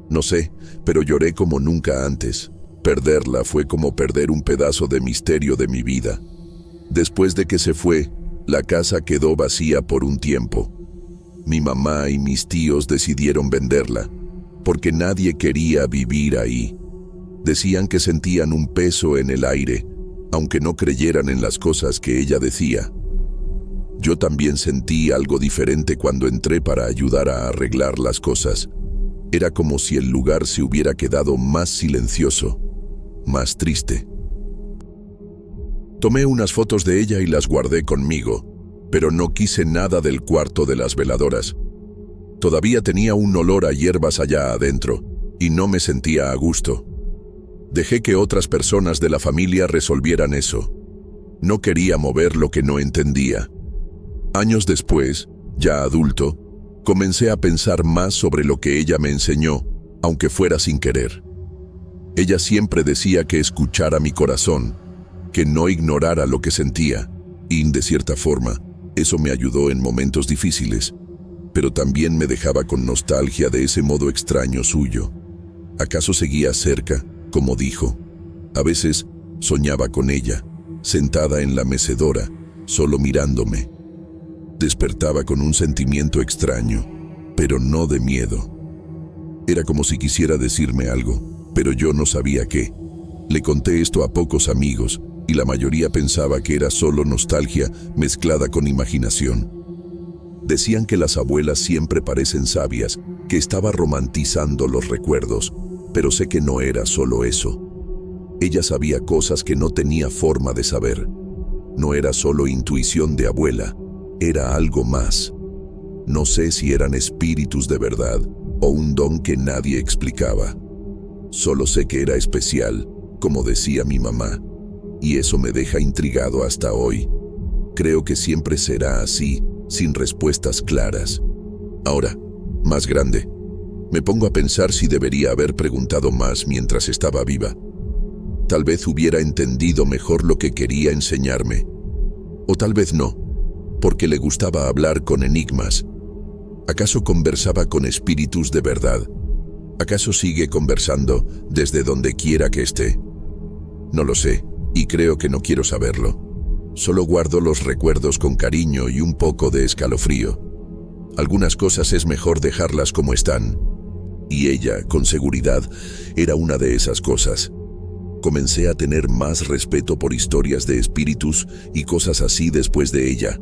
No sé, pero lloré como nunca antes. Perderla fue como perder un pedazo de misterio de mi vida. Después de que se fue, la casa quedó vacía por un tiempo. Mi mamá y mis tíos decidieron venderla, porque nadie quería vivir ahí. Decían que sentían un peso en el aire, aunque no creyeran en las cosas que ella decía. Yo también sentí algo diferente cuando entré para ayudar a arreglar las cosas. Era como si el lugar se hubiera quedado más silencioso, más triste. Tomé unas fotos de ella y las guardé conmigo, pero no quise nada del cuarto de las veladoras. Todavía tenía un olor a hierbas allá adentro, y no me sentía a gusto. Dejé que otras personas de la familia resolvieran eso. No quería mover lo que no entendía. Años después, ya adulto, comencé a pensar más sobre lo que ella me enseñó, aunque fuera sin querer. Ella siempre decía que escuchara mi corazón, que no ignorara lo que sentía, y, de cierta forma, eso me ayudó en momentos difíciles, pero también me dejaba con nostalgia de ese modo extraño suyo. ¿Acaso seguía cerca, como dijo? A veces soñaba con ella, sentada en la mecedora, solo mirándome. Despertaba con un sentimiento extraño, pero no de miedo. Era como si quisiera decirme algo, pero yo no sabía qué. Le conté esto a pocos amigos, y la mayoría pensaba que era solo nostalgia mezclada con imaginación. Decían que las abuelas siempre parecen sabias, que estaba romantizando los recuerdos, pero sé que no era solo eso. Ella sabía cosas que no tenía forma de saber. No era solo intuición de abuela, era algo más. No sé si eran espíritus de verdad o un don que nadie explicaba. Solo sé que era especial, como decía mi mamá, y eso me deja intrigado hasta hoy. Creo que siempre será así, sin respuestas claras. Ahora, más grande, me pongo a pensar si debería haber preguntado más mientras estaba viva. Tal vez hubiera entendido mejor lo que quería enseñarme. O tal vez no, porque le gustaba hablar con enigmas. ¿Acaso conversaba con espíritus de verdad? ¿Acaso sigue conversando desde donde quiera que esté? No lo sé, y creo que no quiero saberlo. Solo guardo los recuerdos con cariño y un poco de escalofrío. Algunas cosas es mejor dejarlas como están. Y ella, con seguridad, era una de esas cosas. Comencé a tener más respeto por historias de espíritus y cosas así después de ella.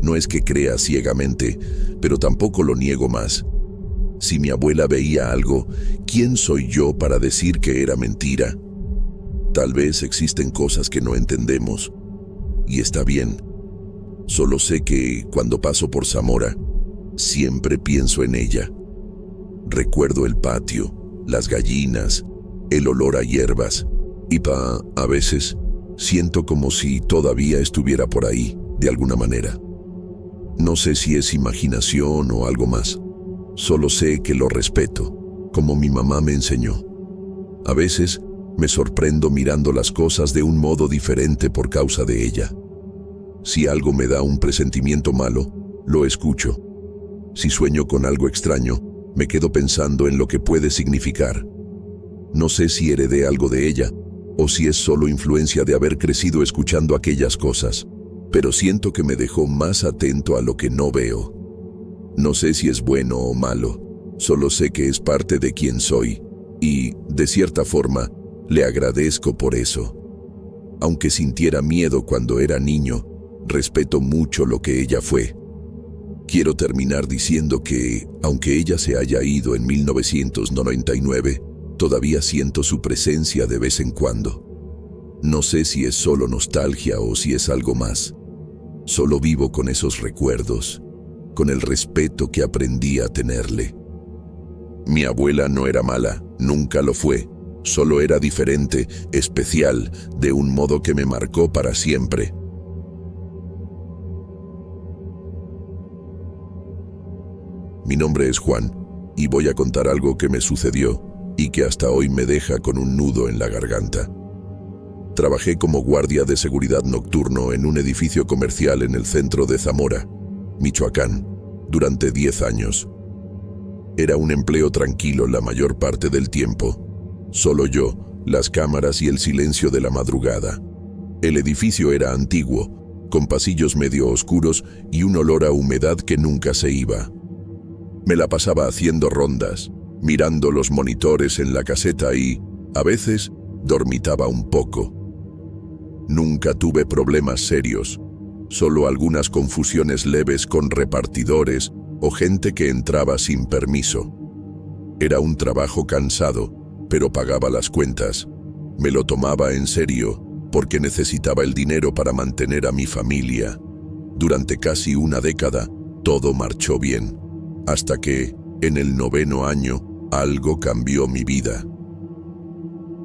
No es que crea ciegamente, pero tampoco lo niego más. Si mi abuela veía algo, ¿quién soy yo para decir que era mentira? Tal vez existen cosas que no entendemos, y está bien. Solo sé que, cuando paso por Zamora, siempre pienso en ella. Recuerdo el patio, las gallinas, el olor a hierbas, y a veces siento como si todavía estuviera por ahí, de alguna manera. No sé si es imaginación o algo más. Solo sé que lo respeto, como mi mamá me enseñó. A veces me sorprendo mirando las cosas de un modo diferente por causa de ella. Si algo me da un presentimiento malo, lo escucho. Si sueño con algo extraño, me quedo pensando en lo que puede significar. No sé si heredé algo de ella, o si es solo influencia de haber crecido escuchando aquellas cosas, pero siento que me dejó más atento a lo que no veo. No sé si es bueno o malo, solo sé que es parte de quien soy, y, de cierta forma, le agradezco por eso. Aunque sintiera miedo cuando era niño, respeto mucho lo que ella fue. Quiero terminar diciendo que, aunque ella se haya ido en 1999, todavía siento su presencia de vez en cuando. No sé si es solo nostalgia o si es algo más. Solo vivo con esos recuerdos, con el respeto que aprendí a tenerle. Mi abuela no era mala, nunca lo fue. Solo era diferente, especial, de un modo que me marcó para siempre. Mi nombre es Juan, y voy a contar algo que me sucedió y que hasta hoy me deja con un nudo en la garganta. Trabajé como guardia de seguridad nocturno en un edificio comercial en el centro de Zamora, Michoacán, durante 10 años. Era un empleo tranquilo la mayor parte del tiempo. Solo yo, las cámaras y el silencio de la madrugada. El edificio era antiguo, con pasillos medio oscuros y un olor a humedad que nunca se iba. Me la pasaba haciendo rondas, mirando los monitores en la caseta y, a veces, dormitaba un poco. Nunca tuve problemas serios, solo algunas confusiones leves con repartidores o gente que entraba sin permiso. Era un trabajo cansado, pero pagaba las cuentas. Me lo tomaba en serio porque necesitaba el dinero para mantener a mi familia. Durante casi una década, todo marchó bien, hasta que, en el 9º año, algo cambió mi vida.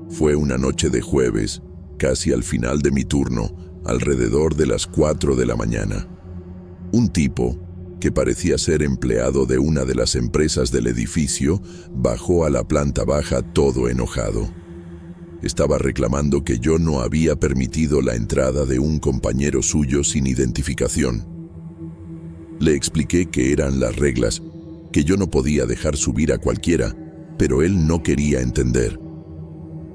Fue una noche de jueves, casi al final de mi turno, alrededor de las 4 de la mañana. Un tipo, que parecía ser empleado de una de las empresas del edificio, bajó a la planta baja todo enojado. Estaba reclamando que yo no había permitido la entrada de un compañero suyo sin identificación. Le expliqué que eran las reglas, que yo no podía dejar subir a cualquiera, pero él no quería entender.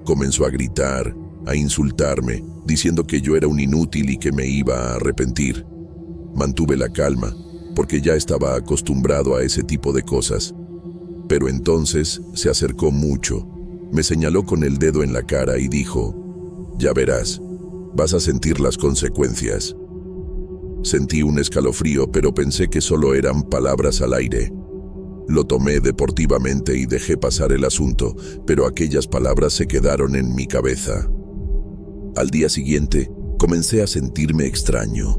Comenzó a gritar, a insultarme, diciendo que yo era un inútil y que me iba a arrepentir. Mantuve la calma, porque ya estaba acostumbrado a ese tipo de cosas. Pero entonces se acercó mucho, me señaló con el dedo en la cara y dijo: «Ya verás, vas a sentir las consecuencias». Sentí un escalofrío, pero pensé que solo eran palabras al aire. Lo tomé deportivamente y dejé pasar el asunto, pero aquellas palabras se quedaron en mi cabeza. Al día siguiente, comencé a sentirme extraño.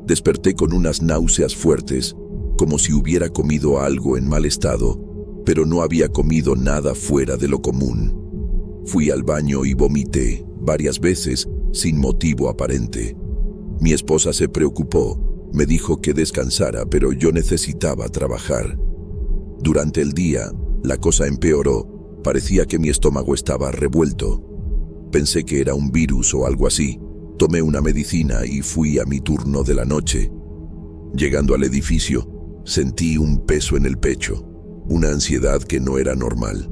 Desperté con unas náuseas fuertes, como si hubiera comido algo en mal estado, pero no había comido nada fuera de lo común. Fui al baño y vomité varias veces sin motivo aparente. Mi esposa se preocupó, me dijo que descansara, pero yo necesitaba trabajar. Durante el día, la cosa empeoró, parecía que mi estómago estaba revuelto. Pensé que era un virus o algo así. Tomé una medicina y fui a mi turno de la noche. Llegando al edificio, sentí un peso en el pecho, una ansiedad que no era normal.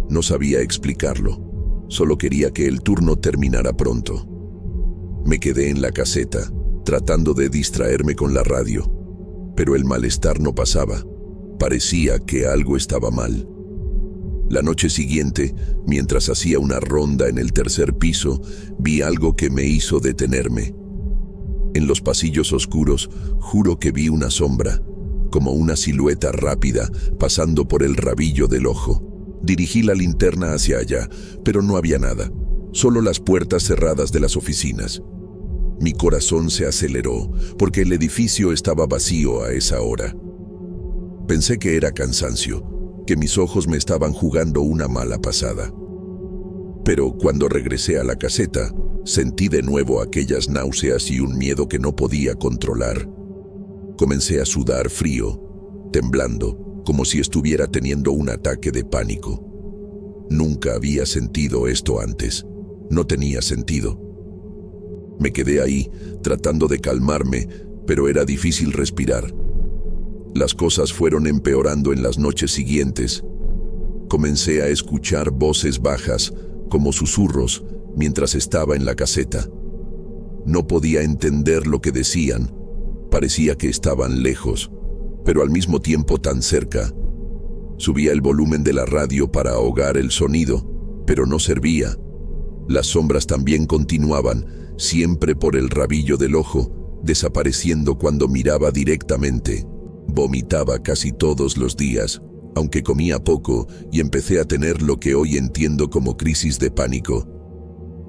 No sabía explicarlo, solo quería que el turno terminara pronto. Me quedé en la caseta, tratando de distraerme con la radio, pero el malestar no pasaba. Parecía que algo estaba mal. La noche siguiente, mientras hacía una ronda en el 3er piso, vi algo que me hizo detenerme. En los pasillos oscuros, juro que vi una sombra, como una silueta rápida, pasando por el rabillo del ojo. Dirigí la linterna hacia allá, pero no había nada, solo las puertas cerradas de las oficinas. Mi corazón se aceleró, porque el edificio estaba vacío a esa hora. Pensé que era cansancio, que mis ojos me estaban jugando una mala pasada. Pero cuando regresé a la caseta, sentí de nuevo aquellas náuseas y un miedo que no podía controlar. Comencé a sudar frío, temblando, como si estuviera teniendo un ataque de pánico. Nunca había sentido esto antes. No tenía sentido. Me quedé ahí, tratando de calmarme, pero era difícil respirar. Las cosas fueron empeorando en las noches siguientes. Comencé a escuchar voces bajas, como susurros, mientras estaba en la caseta. No podía entender lo que decían. Parecía que estaban lejos, pero al mismo tiempo tan cerca. Subía el volumen de la radio para ahogar el sonido, pero no servía. Las sombras también continuaban, siempre por el rabillo del ojo, desapareciendo cuando miraba directamente. Vomitaba casi todos los días, aunque comía poco, y empecé a tener lo que hoy entiendo como crisis de pánico.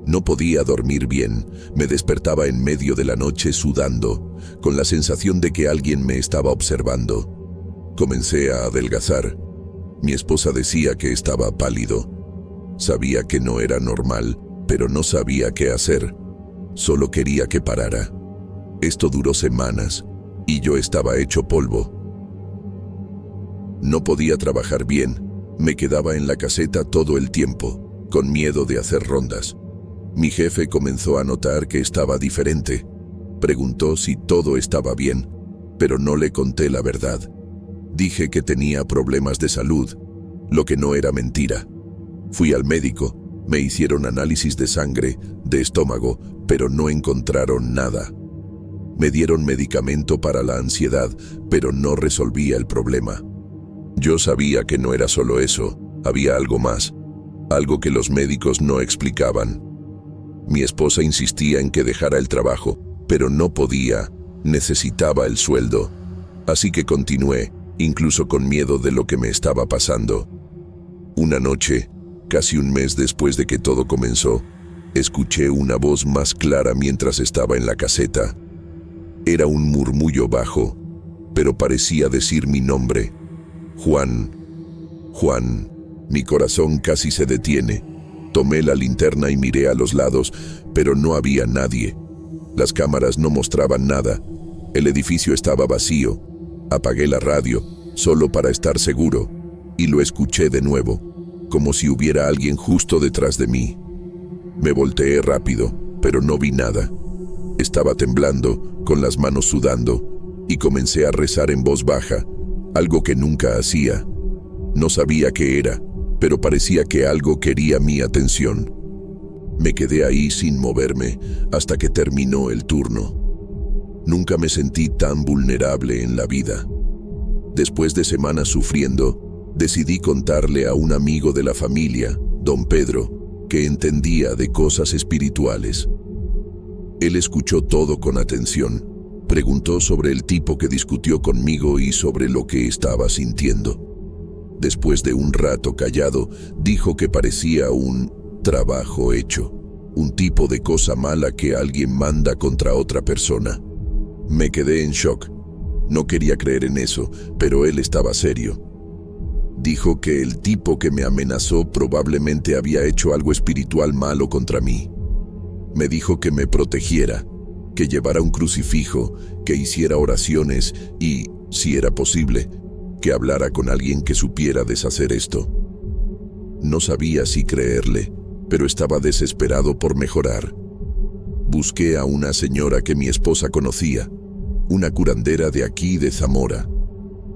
No podía dormir bien, me despertaba en medio de la noche sudando, con la sensación de que alguien me estaba observando. Comencé a adelgazar. Mi esposa decía que estaba pálido. Sabía que no era normal, pero no sabía qué hacer. Solo quería que parara. Esto duró semanas, y yo estaba hecho polvo. No podía trabajar bien. Me quedaba en la caseta todo el tiempo, con miedo de hacer rondas. Mi jefe comenzó a notar que estaba diferente. Preguntó si todo estaba bien, pero no le conté la verdad. Dije que tenía problemas de salud, lo que no era mentira. Fui al médico, me hicieron análisis de sangre, de estómago, pero no encontraron nada. Me dieron medicamento para la ansiedad, pero no resolvía el problema. Yo sabía que no era solo eso, había algo más, algo que los médicos no explicaban. Mi esposa insistía en que dejara el trabajo, pero no podía, necesitaba el sueldo. Así que continué, incluso con miedo de lo que me estaba pasando. Una noche, casi un mes después de que todo comenzó, escuché una voz más clara mientras estaba en la caseta. Era un murmullo bajo, pero parecía decir mi nombre. Juan, Juan. Mi corazón casi se detiene. Tomé la linterna y miré a los lados, pero no había nadie. Las cámaras no mostraban nada. El edificio estaba vacío. Apagué la radio, solo para estar seguro, y lo escuché de nuevo, como si hubiera alguien justo detrás de mí. Me volteé rápido, pero no vi nada. Estaba temblando, con las manos sudando, y comencé a rezar en voz baja, algo que nunca hacía. No sabía qué era, pero parecía que algo quería mi atención. Me quedé ahí sin moverme hasta que terminó el turno. Nunca me sentí tan vulnerable en la vida. Después de semanas sufriendo, decidí contarle a un amigo de la familia, don Pedro, que entendía de cosas espirituales. Él escuchó todo con atención. Preguntó sobre el tipo que discutió conmigo y sobre lo que estaba sintiendo. Después de un rato callado, dijo que parecía un trabajo hecho, un tipo de cosa mala que alguien manda contra otra persona. Me quedé en shock. No quería creer en eso, pero él estaba serio. Dijo que el tipo que me amenazó probablemente había hecho algo espiritual malo contra mí. Me dijo que me protegiera, que llevara un crucifijo, que hiciera oraciones y, si era posible, que hablara con alguien que supiera deshacer esto. No sabía si creerle, pero estaba desesperado por mejorar. Busqué a una señora que mi esposa conocía, una curandera de aquí de Zamora.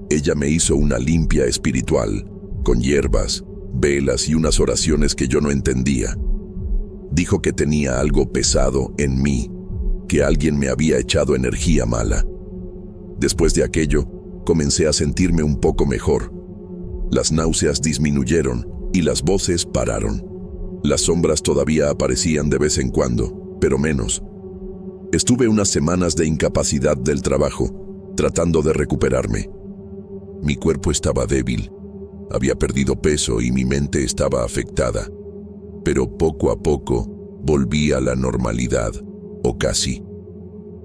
Ella me hizo una limpia espiritual, con hierbas, velas y unas oraciones que yo no entendía. Dijo que tenía algo pesado en mí, que alguien me había echado energía mala. Después de aquello, comencé a sentirme un poco mejor. Las náuseas disminuyeron y las voces pararon. Las sombras todavía aparecían de vez en cuando, pero menos. Estuve unas semanas de incapacidad del trabajo, tratando de recuperarme. Mi cuerpo estaba débil, había perdido peso y mi mente estaba afectada. Pero poco a poco volví a la normalidad, o casi.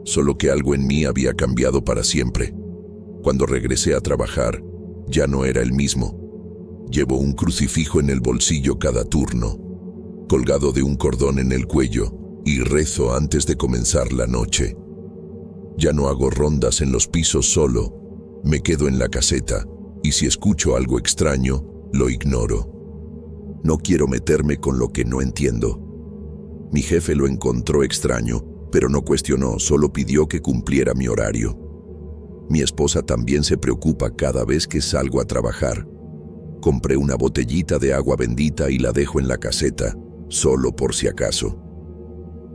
Solo que algo en mí había cambiado para siempre. Cuando regresé a trabajar, ya no era el mismo. Llevo un crucifijo en el bolsillo cada turno, colgado de un cordón en el cuello, y rezo antes de comenzar la noche. Ya no hago rondas en los pisos solo, me quedo en la caseta y si escucho algo extraño, lo ignoro. No quiero meterme con lo que no entiendo. Mi jefe lo encontró extraño, pero no cuestionó, solo pidió que cumpliera mi horario. Mi esposa también se preocupa cada vez que salgo a trabajar. Compré una botellita de agua bendita y la dejo en la caseta, solo por si acaso.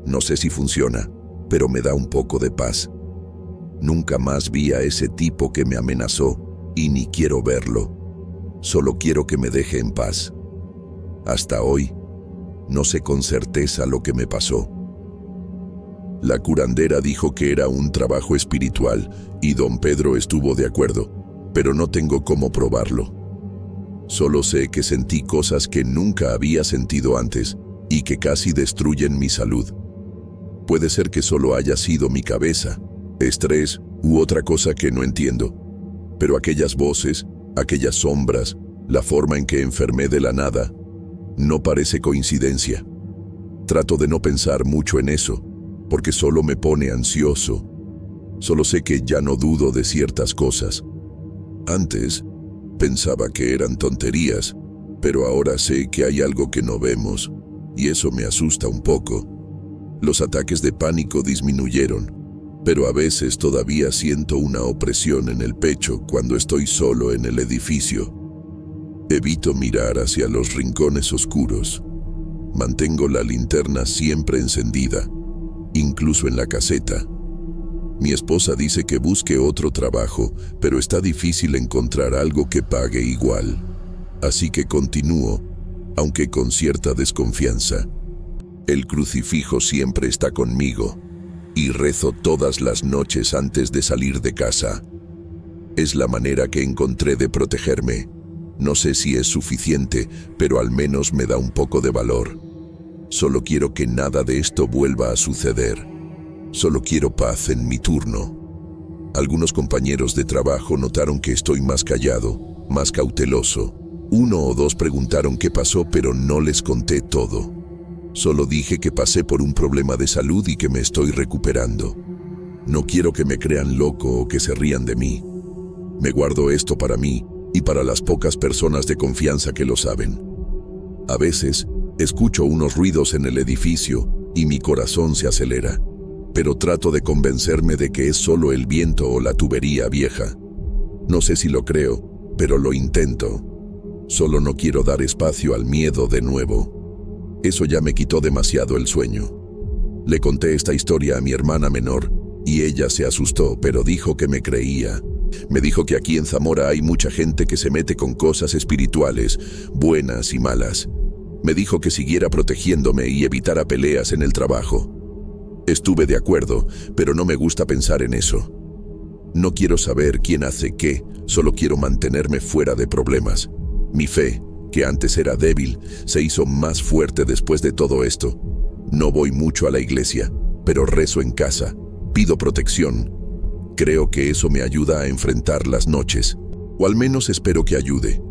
No sé si funciona, pero me da un poco de paz. Nunca más vi a ese tipo que me amenazó y ni quiero verlo. Solo quiero que me deje en paz. Hasta hoy, no sé con certeza lo que me pasó. La curandera dijo que era un trabajo espiritual y don Pedro estuvo de acuerdo, pero no tengo cómo probarlo. Solo sé que sentí cosas que nunca había sentido antes y que casi destruyen mi salud. Puede ser que solo haya sido mi cabeza, estrés u otra cosa que no entiendo, pero aquellas voces, aquellas sombras, la forma en que enfermé de la nada, no parece coincidencia. Trato de no pensar mucho en eso, porque solo me pone ansioso. Solo sé que ya no dudo de ciertas cosas. Antes, pensaba que eran tonterías, pero ahora sé que hay algo que no vemos, y eso me asusta un poco. Los ataques de pánico disminuyeron, pero a veces todavía siento una opresión en el pecho cuando estoy solo en el edificio. Evito mirar hacia los rincones oscuros. Mantengo la linterna siempre encendida, incluso en la caseta. Mi esposa dice que busque otro trabajo, pero está difícil encontrar algo que pague igual. Así que continúo, aunque con cierta desconfianza. El crucifijo siempre está conmigo y rezo todas las noches antes de salir de casa. Es la manera que encontré de protegerme. No sé si es suficiente, pero al menos me da un poco de valor. Solo quiero que nada de esto vuelva a suceder. Solo quiero paz en mi turno. Algunos compañeros de trabajo notaron que estoy más callado, más cauteloso. 1 o 2 preguntaron qué pasó, pero no les conté todo. Solo dije que pasé por un problema de salud y que me estoy recuperando. No quiero que me crean loco o que se rían de mí. Me guardo esto para mí y para las pocas personas de confianza que lo saben. A veces, escucho unos ruidos en el edificio y mi corazón se acelera, pero trato de convencerme de que es solo el viento o la tubería vieja. No sé si lo creo, pero lo intento. Solo no quiero dar espacio al miedo de nuevo. Eso ya me quitó demasiado el sueño. Le conté esta historia a mi hermana menor y ella se asustó, pero dijo que me creía. Me dijo que aquí en Zamora hay mucha gente que se mete con cosas espirituales, buenas y malas. Me dijo que siguiera protegiéndome y evitara peleas en el trabajo. Estuve de acuerdo, pero no me gusta pensar en eso. No quiero saber quién hace qué, solo quiero mantenerme fuera de problemas. Mi fe, que antes era débil, se hizo más fuerte después de todo esto. No voy mucho a la iglesia, pero rezo en casa, pido protección. Creo que eso me ayuda a enfrentar las noches, o al menos espero que ayude.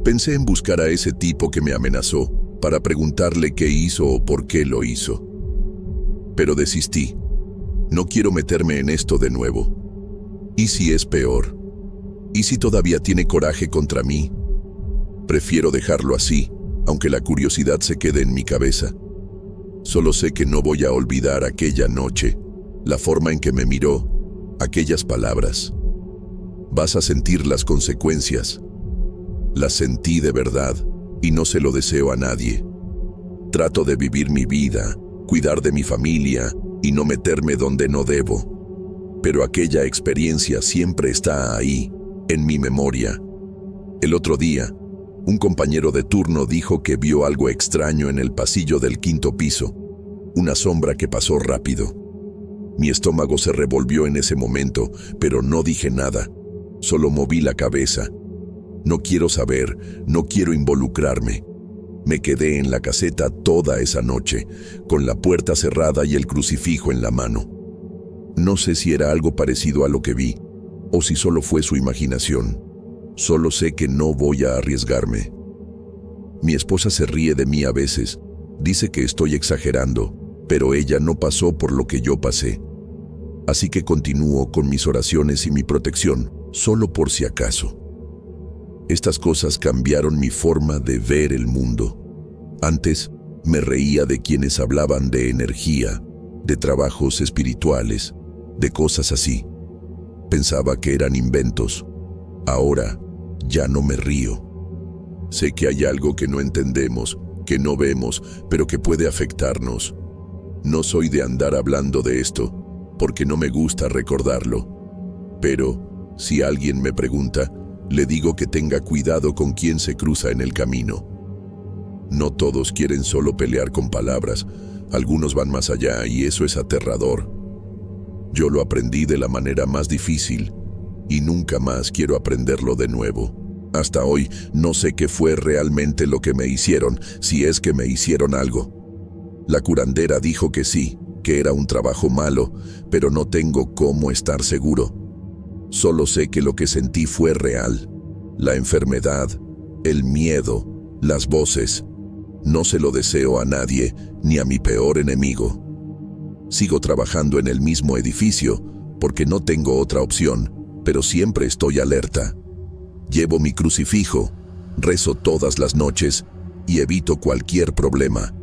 Pensé en buscar a ese tipo que me amenazó para preguntarle qué hizo o por qué lo hizo. Pero desistí. No quiero meterme en esto de nuevo. ¿Y si es peor? ¿Y si todavía tiene coraje contra mí? Prefiero dejarlo así, aunque la curiosidad se quede en mi cabeza. Solo sé que no voy a olvidar aquella noche, la forma en que me miró, aquellas palabras. Vas a sentir las consecuencias. Las sentí de verdad y no se lo deseo a nadie. Trato de vivir mi vida, cuidar de mi familia y no meterme donde no debo. Pero aquella experiencia siempre está ahí, en mi memoria. El otro día, un compañero de turno dijo que vio algo extraño en el pasillo del 5º piso, una sombra que pasó rápido. Mi estómago se revolvió en ese momento, pero no dije nada, solo moví la cabeza. No quiero saber, no quiero involucrarme. Me quedé en la caseta toda esa noche, con la puerta cerrada y el crucifijo en la mano. No sé si era algo parecido a lo que vi, o si solo fue su imaginación. Solo sé que no voy a arriesgarme. Mi esposa se ríe de mí a veces, dice que estoy exagerando, pero ella no pasó por lo que yo pasé. Así que continúo con mis oraciones y mi protección, solo por si acaso. Estas cosas cambiaron mi forma de ver el mundo. Antes, me reía de quienes hablaban de energía, de trabajos espirituales, de cosas así. Pensaba que eran inventos. Ahora, ya no me río. Sé que hay algo que no entendemos, que no vemos, pero que puede afectarnos. No soy de andar hablando de esto, porque no me gusta recordarlo. Pero, si alguien me pregunta, le digo que tenga cuidado con quien se cruza en el camino. No todos quieren solo pelear con palabras, algunos van más allá y eso es aterrador. Yo lo aprendí de la manera más difícil y nunca más quiero aprenderlo de nuevo. Hasta hoy no sé qué fue realmente lo que me hicieron, si es que me hicieron algo. La curandera dijo que sí, que era un trabajo malo, pero no tengo cómo estar seguro. Solo sé que lo que sentí fue real. La enfermedad, el miedo, las voces. No se lo deseo a nadie, ni a mi peor enemigo. Sigo trabajando en el mismo edificio, porque no tengo otra opción, pero siempre estoy alerta. Llevo mi crucifijo, rezo todas las noches y evito cualquier problema.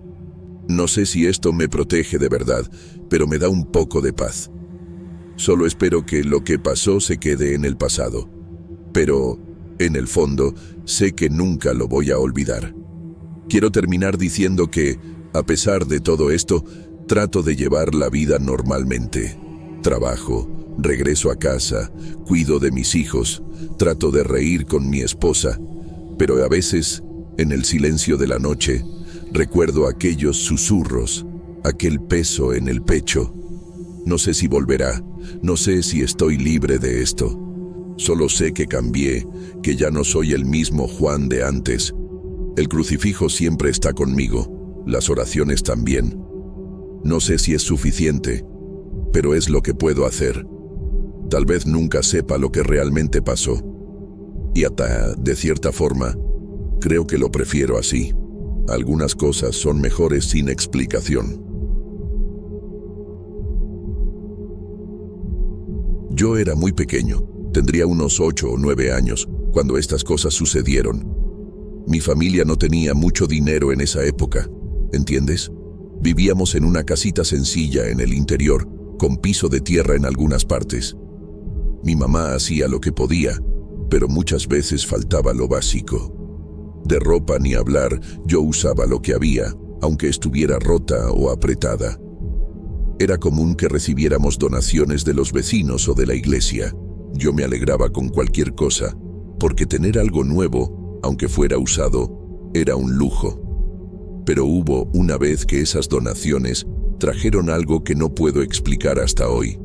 No sé si esto me protege de verdad, pero me da un poco de paz. Solo espero que lo que pasó se quede en el pasado. Pero, en el fondo, sé que nunca lo voy a olvidar. Quiero terminar diciendo que, a pesar de todo esto, trato de llevar la vida normalmente. Trabajo, regreso a casa, cuido de mis hijos, trato de reír con mi esposa, pero a veces, en el silencio de la noche, recuerdo aquellos susurros, aquel peso en el pecho. No sé si volverá, no sé si estoy libre de esto. Solo sé que cambié, que ya no soy el mismo Juan de antes. El crucifijo siempre está conmigo, las oraciones también. No sé si es suficiente, pero es lo que puedo hacer. Tal vez nunca sepa lo que realmente pasó. Y hasta, de cierta forma, creo que lo prefiero así. Algunas cosas son mejores sin explicación. Yo era muy pequeño, tendría unos 8 o 9 años, cuando estas cosas sucedieron. Mi familia no tenía mucho dinero en esa época, ¿entiendes? Vivíamos en una casita sencilla en el interior, con piso de tierra en algunas partes. Mi mamá hacía lo que podía, pero muchas veces faltaba lo básico. De ropa ni hablar, yo usaba lo que había, aunque estuviera rota o apretada. Era común que recibiéramos donaciones de los vecinos o de la iglesia. Yo me alegraba con cualquier cosa, porque tener algo nuevo, aunque fuera usado, era un lujo. Pero hubo una vez que esas donaciones trajeron algo que no puedo explicar hasta hoy.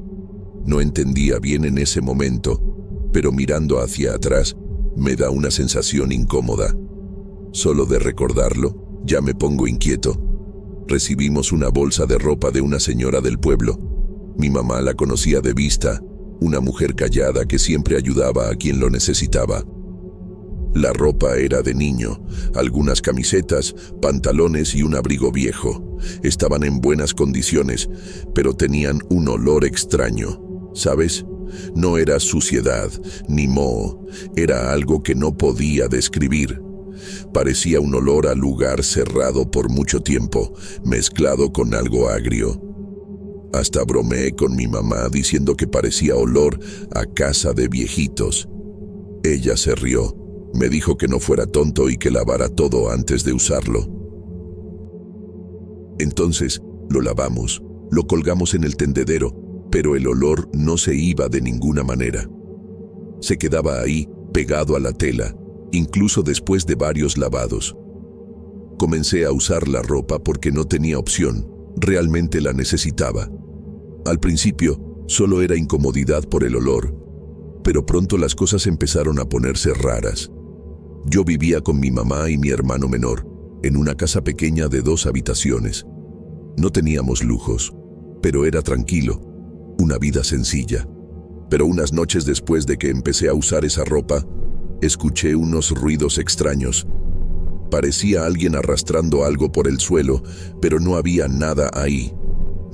No entendía bien en ese momento, pero mirando hacia atrás, me da una sensación incómoda. Solo de recordarlo, ya me pongo inquieto. Recibimos una bolsa de ropa de una señora del pueblo. Mi mamá la conocía de vista, una mujer callada que siempre ayudaba a quien lo necesitaba. La ropa era de niño, algunas camisetas, pantalones y un abrigo viejo. Estaban en buenas condiciones, pero tenían un olor extraño, ¿sabes? No era suciedad, ni moho, era algo que no podía describir. Parecía un olor a lugar cerrado por mucho tiempo, mezclado con algo agrio. Hasta bromeé con mi mamá diciendo que parecía olor a casa de viejitos. Ella se rió. Me dijo que no fuera tonto y que lavara todo antes de usarlo. Entonces, lo lavamos, lo colgamos en el tendedero, pero el olor no se iba de ninguna manera. Se quedaba ahí, pegado a la tela, incluso después de varios lavados. Comencé a usar la ropa porque no tenía opción, realmente la necesitaba. Al principio, solo era incomodidad por el olor, pero pronto las cosas empezaron a ponerse raras. Yo vivía con mi mamá y mi hermano menor, en una casa pequeña de 2 habitaciones. No teníamos lujos, pero era tranquilo, una vida sencilla. Pero unas noches después de que empecé a usar esa ropa, escuché unos ruidos extraños. Parecía alguien arrastrando algo por el suelo, pero no había nada ahí.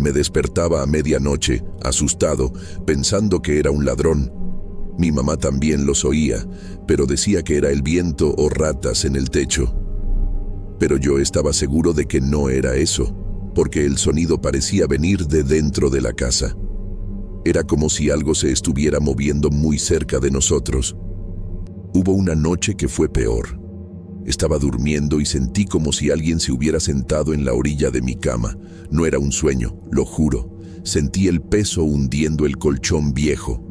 Me despertaba a medianoche, asustado, pensando que era un ladrón. Mi mamá también los oía, pero decía que era el viento o ratas en el techo. Pero yo estaba seguro de que no era eso, porque el sonido parecía venir de dentro de la casa. Era como si algo se estuviera moviendo muy cerca de nosotros. Hubo una noche que fue peor. Estaba durmiendo y sentí como si alguien se hubiera sentado en la orilla de mi cama. No era un sueño, lo juro. Sentí el peso hundiendo el colchón viejo.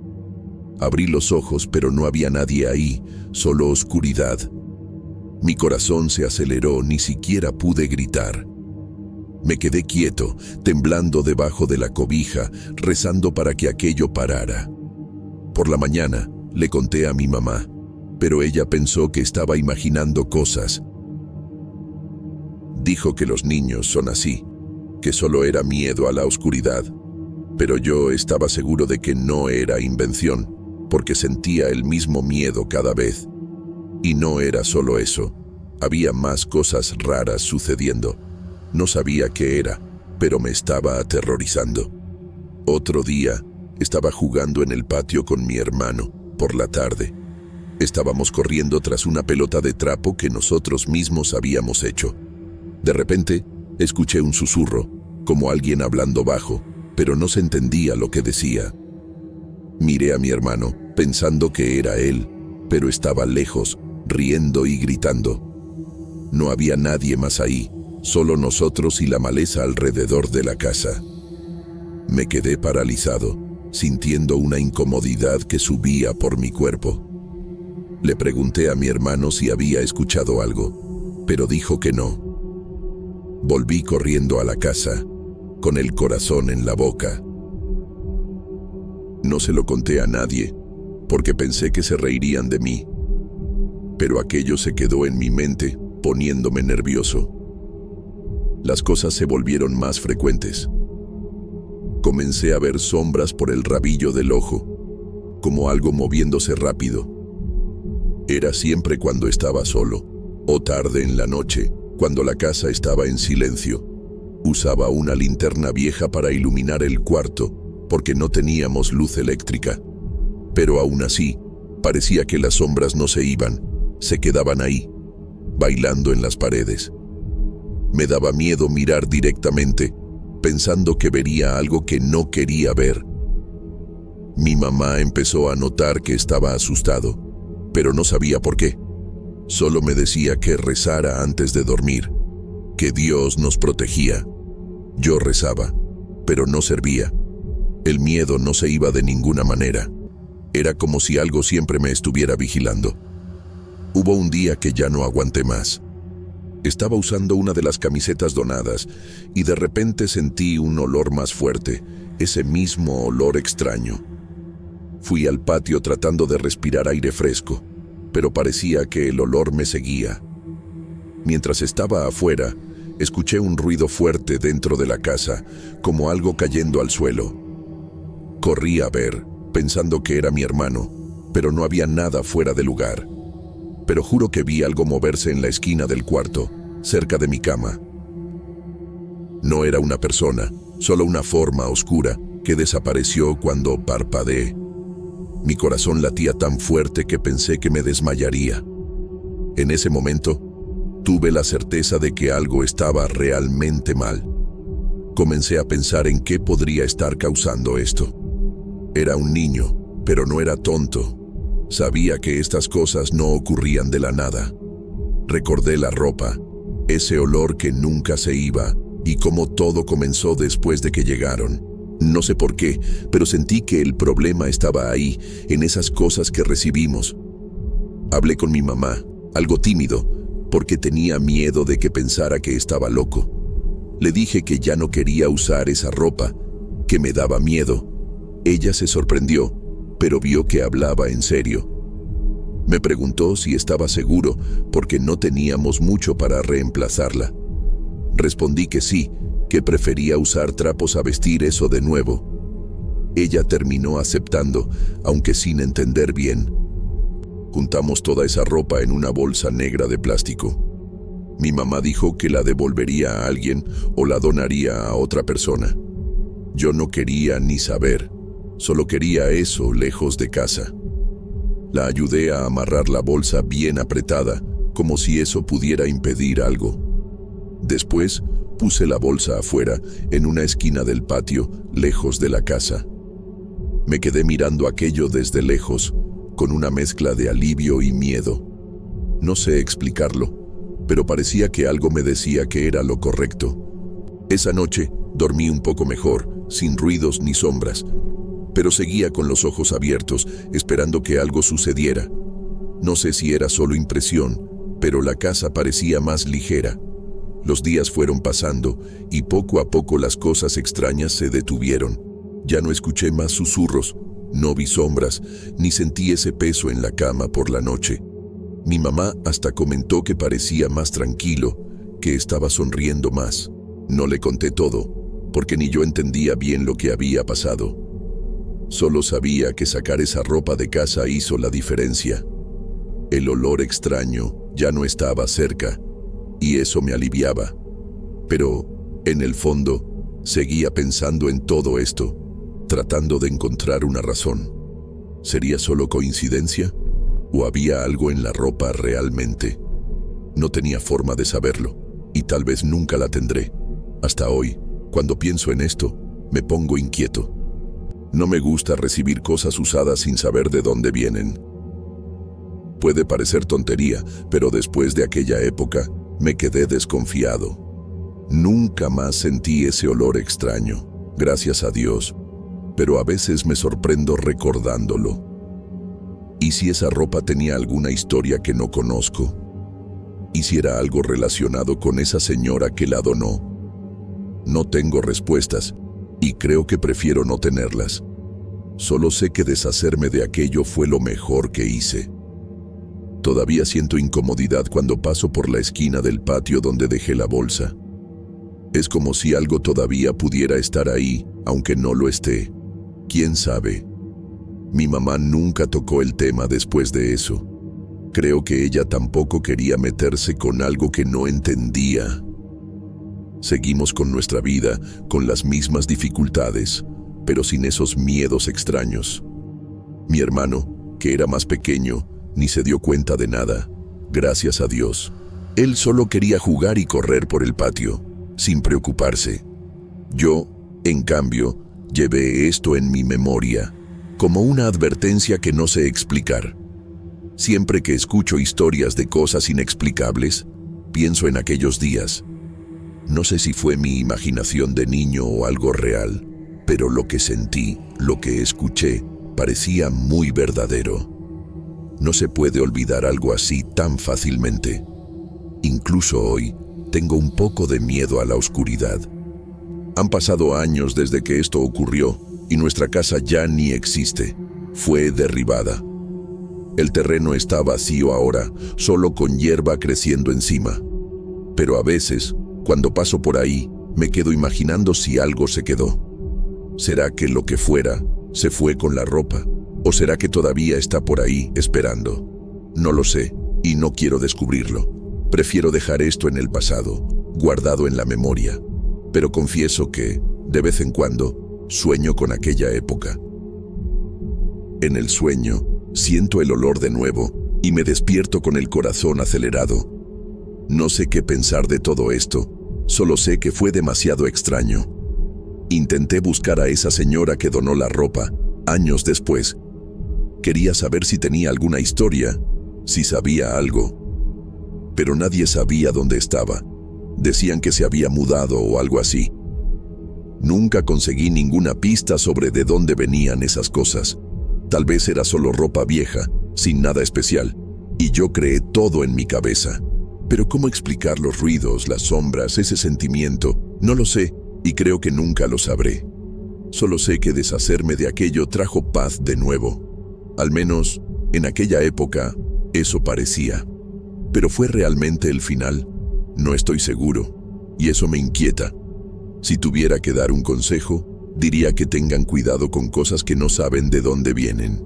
Abrí los ojos, pero no había nadie ahí, solo oscuridad. Mi corazón se aceleró, ni siquiera pude gritar. Me quedé quieto, temblando debajo de la cobija, rezando para que aquello parara. Por la mañana, le conté a mi mamá, pero ella pensó que estaba imaginando cosas. Dijo que los niños son así, que solo era miedo a la oscuridad, pero yo estaba seguro de que no era invención, porque sentía el mismo miedo cada vez. Y no era solo eso, había más cosas raras sucediendo. No sabía qué era, pero me estaba aterrorizando. Otro día, estaba jugando en el patio con mi hermano, por la tarde. Estábamos corriendo tras una pelota de trapo que nosotros mismos habíamos hecho. De repente, escuché un susurro, como alguien hablando bajo, pero no se entendía lo que decía. Miré a mi hermano, pensando que era él, pero estaba lejos, riendo y gritando. No había nadie más ahí, solo nosotros y la maleza alrededor de la casa. Me quedé paralizado, sintiendo una incomodidad que subía por mi cuerpo. Le pregunté a mi hermano si había escuchado algo, pero dijo que no. Volví corriendo a la casa, con el corazón en la boca. No se lo conté a nadie, porque pensé que se reirían de mí. Pero aquello se quedó en mi mente, poniéndome nervioso. Las cosas se volvieron más frecuentes. Comencé a ver sombras por el rabillo del ojo, como algo moviéndose rápido. Era siempre cuando estaba solo, o tarde en la noche, cuando la casa estaba en silencio. Usaba una linterna vieja para iluminar el cuarto, porque no teníamos luz eléctrica. Pero aún así, parecía que las sombras no se iban, se quedaban ahí, bailando en las paredes. Me daba miedo mirar directamente, pensando que vería algo que no quería ver. Mi mamá empezó a notar que estaba asustado, pero no sabía por qué. Solo me decía que rezara antes de dormir, que Dios nos protegía. Yo rezaba, pero no servía. El miedo no se iba de ninguna manera. Era como si algo siempre me estuviera vigilando. Hubo un día que ya no aguanté más. Estaba usando una de las camisetas donadas y de repente sentí un olor más fuerte, ese mismo olor extraño. Fui al patio tratando de respirar aire fresco, pero parecía que el olor me seguía. Mientras estaba afuera, escuché un ruido fuerte dentro de la casa, como algo cayendo al suelo. Corrí a ver, pensando que era mi hermano, pero no había nada fuera de lugar. Pero juro que vi algo moverse en la esquina del cuarto, cerca de mi cama. No era una persona, solo una forma oscura que desapareció cuando parpadeé. Mi corazón latía tan fuerte que pensé que me desmayaría. En ese momento, tuve la certeza de que algo estaba realmente mal. Comencé a pensar en qué podría estar causando esto. Era un niño, pero no era tonto. Sabía que estas cosas no ocurrían de la nada. Recordé la ropa, ese olor que nunca se iba, y cómo todo comenzó después de que llegaron. No sé por qué, pero sentí que el problema estaba ahí, en esas cosas que recibimos. Hablé con mi mamá, algo tímido, porque tenía miedo de que pensara que estaba loco. Le dije que ya no quería usar esa ropa, que me daba miedo. Ella se sorprendió, pero vio que hablaba en serio. Me preguntó si estaba seguro, porque no teníamos mucho para reemplazarla. Respondí que sí, que prefería usar trapos a vestir eso de nuevo. Ella terminó aceptando, aunque sin entender bien. Juntamos toda esa ropa en una bolsa negra de plástico. Mi mamá dijo que la devolvería a alguien o la donaría a otra persona. Yo no quería ni saber, solo quería eso lejos de casa. La ayudé a amarrar la bolsa bien apretada, como si eso pudiera impedir algo. Después, puse la bolsa afuera, en una esquina del patio, lejos de la casa. Me quedé mirando aquello desde lejos, con una mezcla de alivio y miedo. No sé explicarlo, pero parecía que algo me decía que era lo correcto. Esa noche dormí un poco mejor, sin ruidos ni sombras, pero seguía con los ojos abiertos, esperando que algo sucediera. No sé si era solo impresión, pero la casa parecía más ligera. Los días fueron pasando y poco a poco las cosas extrañas se detuvieron. Ya no escuché más susurros, no vi sombras, ni sentí ese peso en la cama por la noche. Mi mamá hasta comentó que parecía más tranquilo, que estaba sonriendo más. No le conté todo, porque ni yo entendía bien lo que había pasado. Solo sabía que sacar esa ropa de casa hizo la diferencia. El olor extraño ya no estaba cerca, y eso me aliviaba. Pero, en el fondo, seguía pensando en todo esto, tratando de encontrar una razón. ¿Sería solo coincidencia? ¿O había algo en la ropa realmente? No tenía forma de saberlo, y tal vez nunca la tendré. Hasta hoy, cuando pienso en esto, me pongo inquieto. No me gusta recibir cosas usadas sin saber de dónde vienen. Puede parecer tontería, pero después de aquella época, me quedé desconfiado. Nunca más sentí ese olor extraño, gracias a Dios, pero a veces me sorprendo recordándolo. ¿Y si esa ropa tenía alguna historia que no conozco? ¿Y si era algo relacionado con esa señora que la donó? No tengo respuestas, y creo que prefiero no tenerlas. Solo sé que deshacerme de aquello fue lo mejor que hice. Todavía siento incomodidad cuando paso por la esquina del patio donde dejé la bolsa. Es como si algo todavía pudiera estar ahí, aunque no lo esté. ¿Quién sabe? Mi mamá nunca tocó el tema después de eso. Creo que ella tampoco quería meterse con algo que no entendía. Seguimos con nuestra vida, con las mismas dificultades, pero sin esos miedos extraños. Mi hermano, que era más pequeño, ni se dio cuenta de nada, gracias a Dios. Él solo quería jugar y correr por el patio, sin preocuparse. Yo, en cambio, llevé esto en mi memoria, como una advertencia que no sé explicar. Siempre que escucho historias de cosas inexplicables, pienso en aquellos días. No sé si fue mi imaginación de niño o algo real, pero lo que sentí, lo que escuché, parecía muy verdadero. No se puede olvidar algo así tan fácilmente. Incluso hoy, tengo un poco de miedo a la oscuridad. Han pasado años desde que esto ocurrió y nuestra casa ya ni existe. Fue derribada. El terreno está vacío ahora, solo con hierba creciendo encima. Pero a veces, cuando paso por ahí, me quedo imaginando si algo se quedó. ¿Será que lo que fuera se fue con la ropa? ¿O será que todavía está por ahí esperando? No lo sé y no quiero descubrirlo. Prefiero dejar esto en el pasado, guardado en la memoria. Pero confieso que, de vez en cuando, sueño con aquella época. En el sueño, siento el olor de nuevo y me despierto con el corazón acelerado. No sé qué pensar de todo esto, solo sé que fue demasiado extraño. Intenté buscar a esa señora que donó la ropa, años después. Quería saber si tenía alguna historia, si sabía algo. Pero nadie sabía dónde estaba. Decían que se había mudado o algo así. Nunca conseguí ninguna pista sobre de dónde venían esas cosas. Tal vez era solo ropa vieja, sin nada especial, y yo creé todo en mi cabeza. Pero ¿cómo explicar los ruidos, las sombras, ese sentimiento? No lo sé, y creo que nunca lo sabré. Solo sé que deshacerme de aquello trajo paz de nuevo. Al menos, en aquella época, eso parecía. ¿Pero fue realmente el final? No estoy seguro, y eso me inquieta. Si tuviera que dar un consejo, diría que tengan cuidado con cosas que no saben de dónde vienen.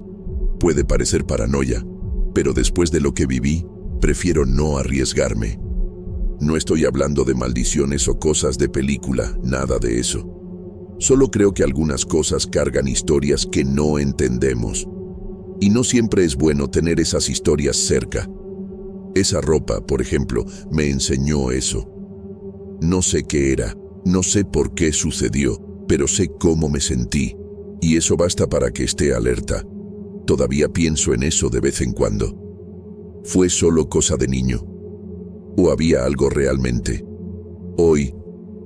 Puede parecer paranoia, pero después de lo que viví, prefiero no arriesgarme. No estoy hablando de maldiciones o cosas de película, nada de eso. Solo creo que algunas cosas cargan historias que no entendemos. Y no siempre es bueno tener esas historias cerca. Esa ropa, por ejemplo, me enseñó eso. No sé qué era, no sé por qué sucedió, pero sé cómo me sentí. Y eso basta para que esté alerta. Todavía pienso en eso de vez en cuando. ¿Fue solo cosa de niño? ¿O había algo realmente? Hoy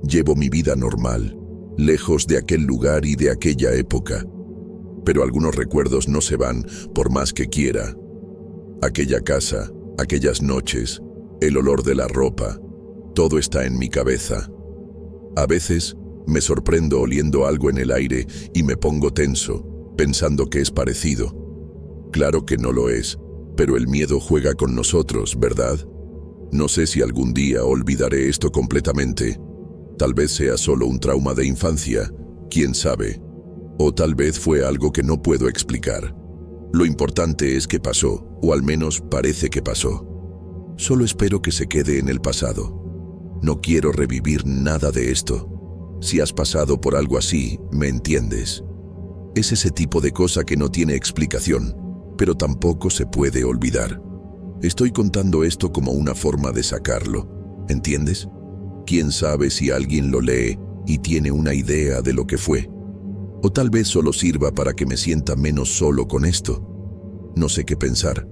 llevo mi vida normal, lejos de aquel lugar y de aquella época. Pero algunos recuerdos no se van por más que quiera. Aquella casa, aquellas noches, el olor de la ropa, todo está en mi cabeza. A veces me sorprendo oliendo algo en el aire y me pongo tenso, pensando que es parecido. Claro que no lo es, pero el miedo juega con nosotros, ¿verdad? No sé si algún día olvidaré esto completamente. Tal vez sea solo un trauma de infancia, quién sabe. O tal vez fue algo que no puedo explicar. Lo importante es que pasó, o al menos parece que pasó. Solo espero que se quede en el pasado. No quiero revivir nada de esto. Si has pasado por algo así, me entiendes. Es ese tipo de cosa que no tiene explicación, pero tampoco se puede olvidar. Estoy contando esto como una forma de sacarlo, ¿entiendes? Quién sabe si alguien lo lee y tiene una idea de lo que fue. O tal vez solo sirva para que me sienta menos solo con esto. No sé qué pensar.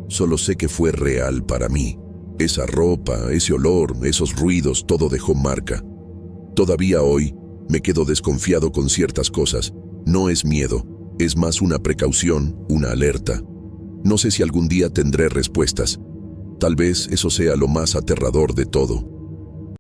Solo sé que fue real para mí. Esa ropa, ese olor, esos ruidos, todo dejó marca. Todavía hoy me quedo desconfiado con ciertas cosas. No es miedo, es más una precaución, una alerta. No sé si algún día tendré respuestas. Tal vez eso sea lo más aterrador de todo.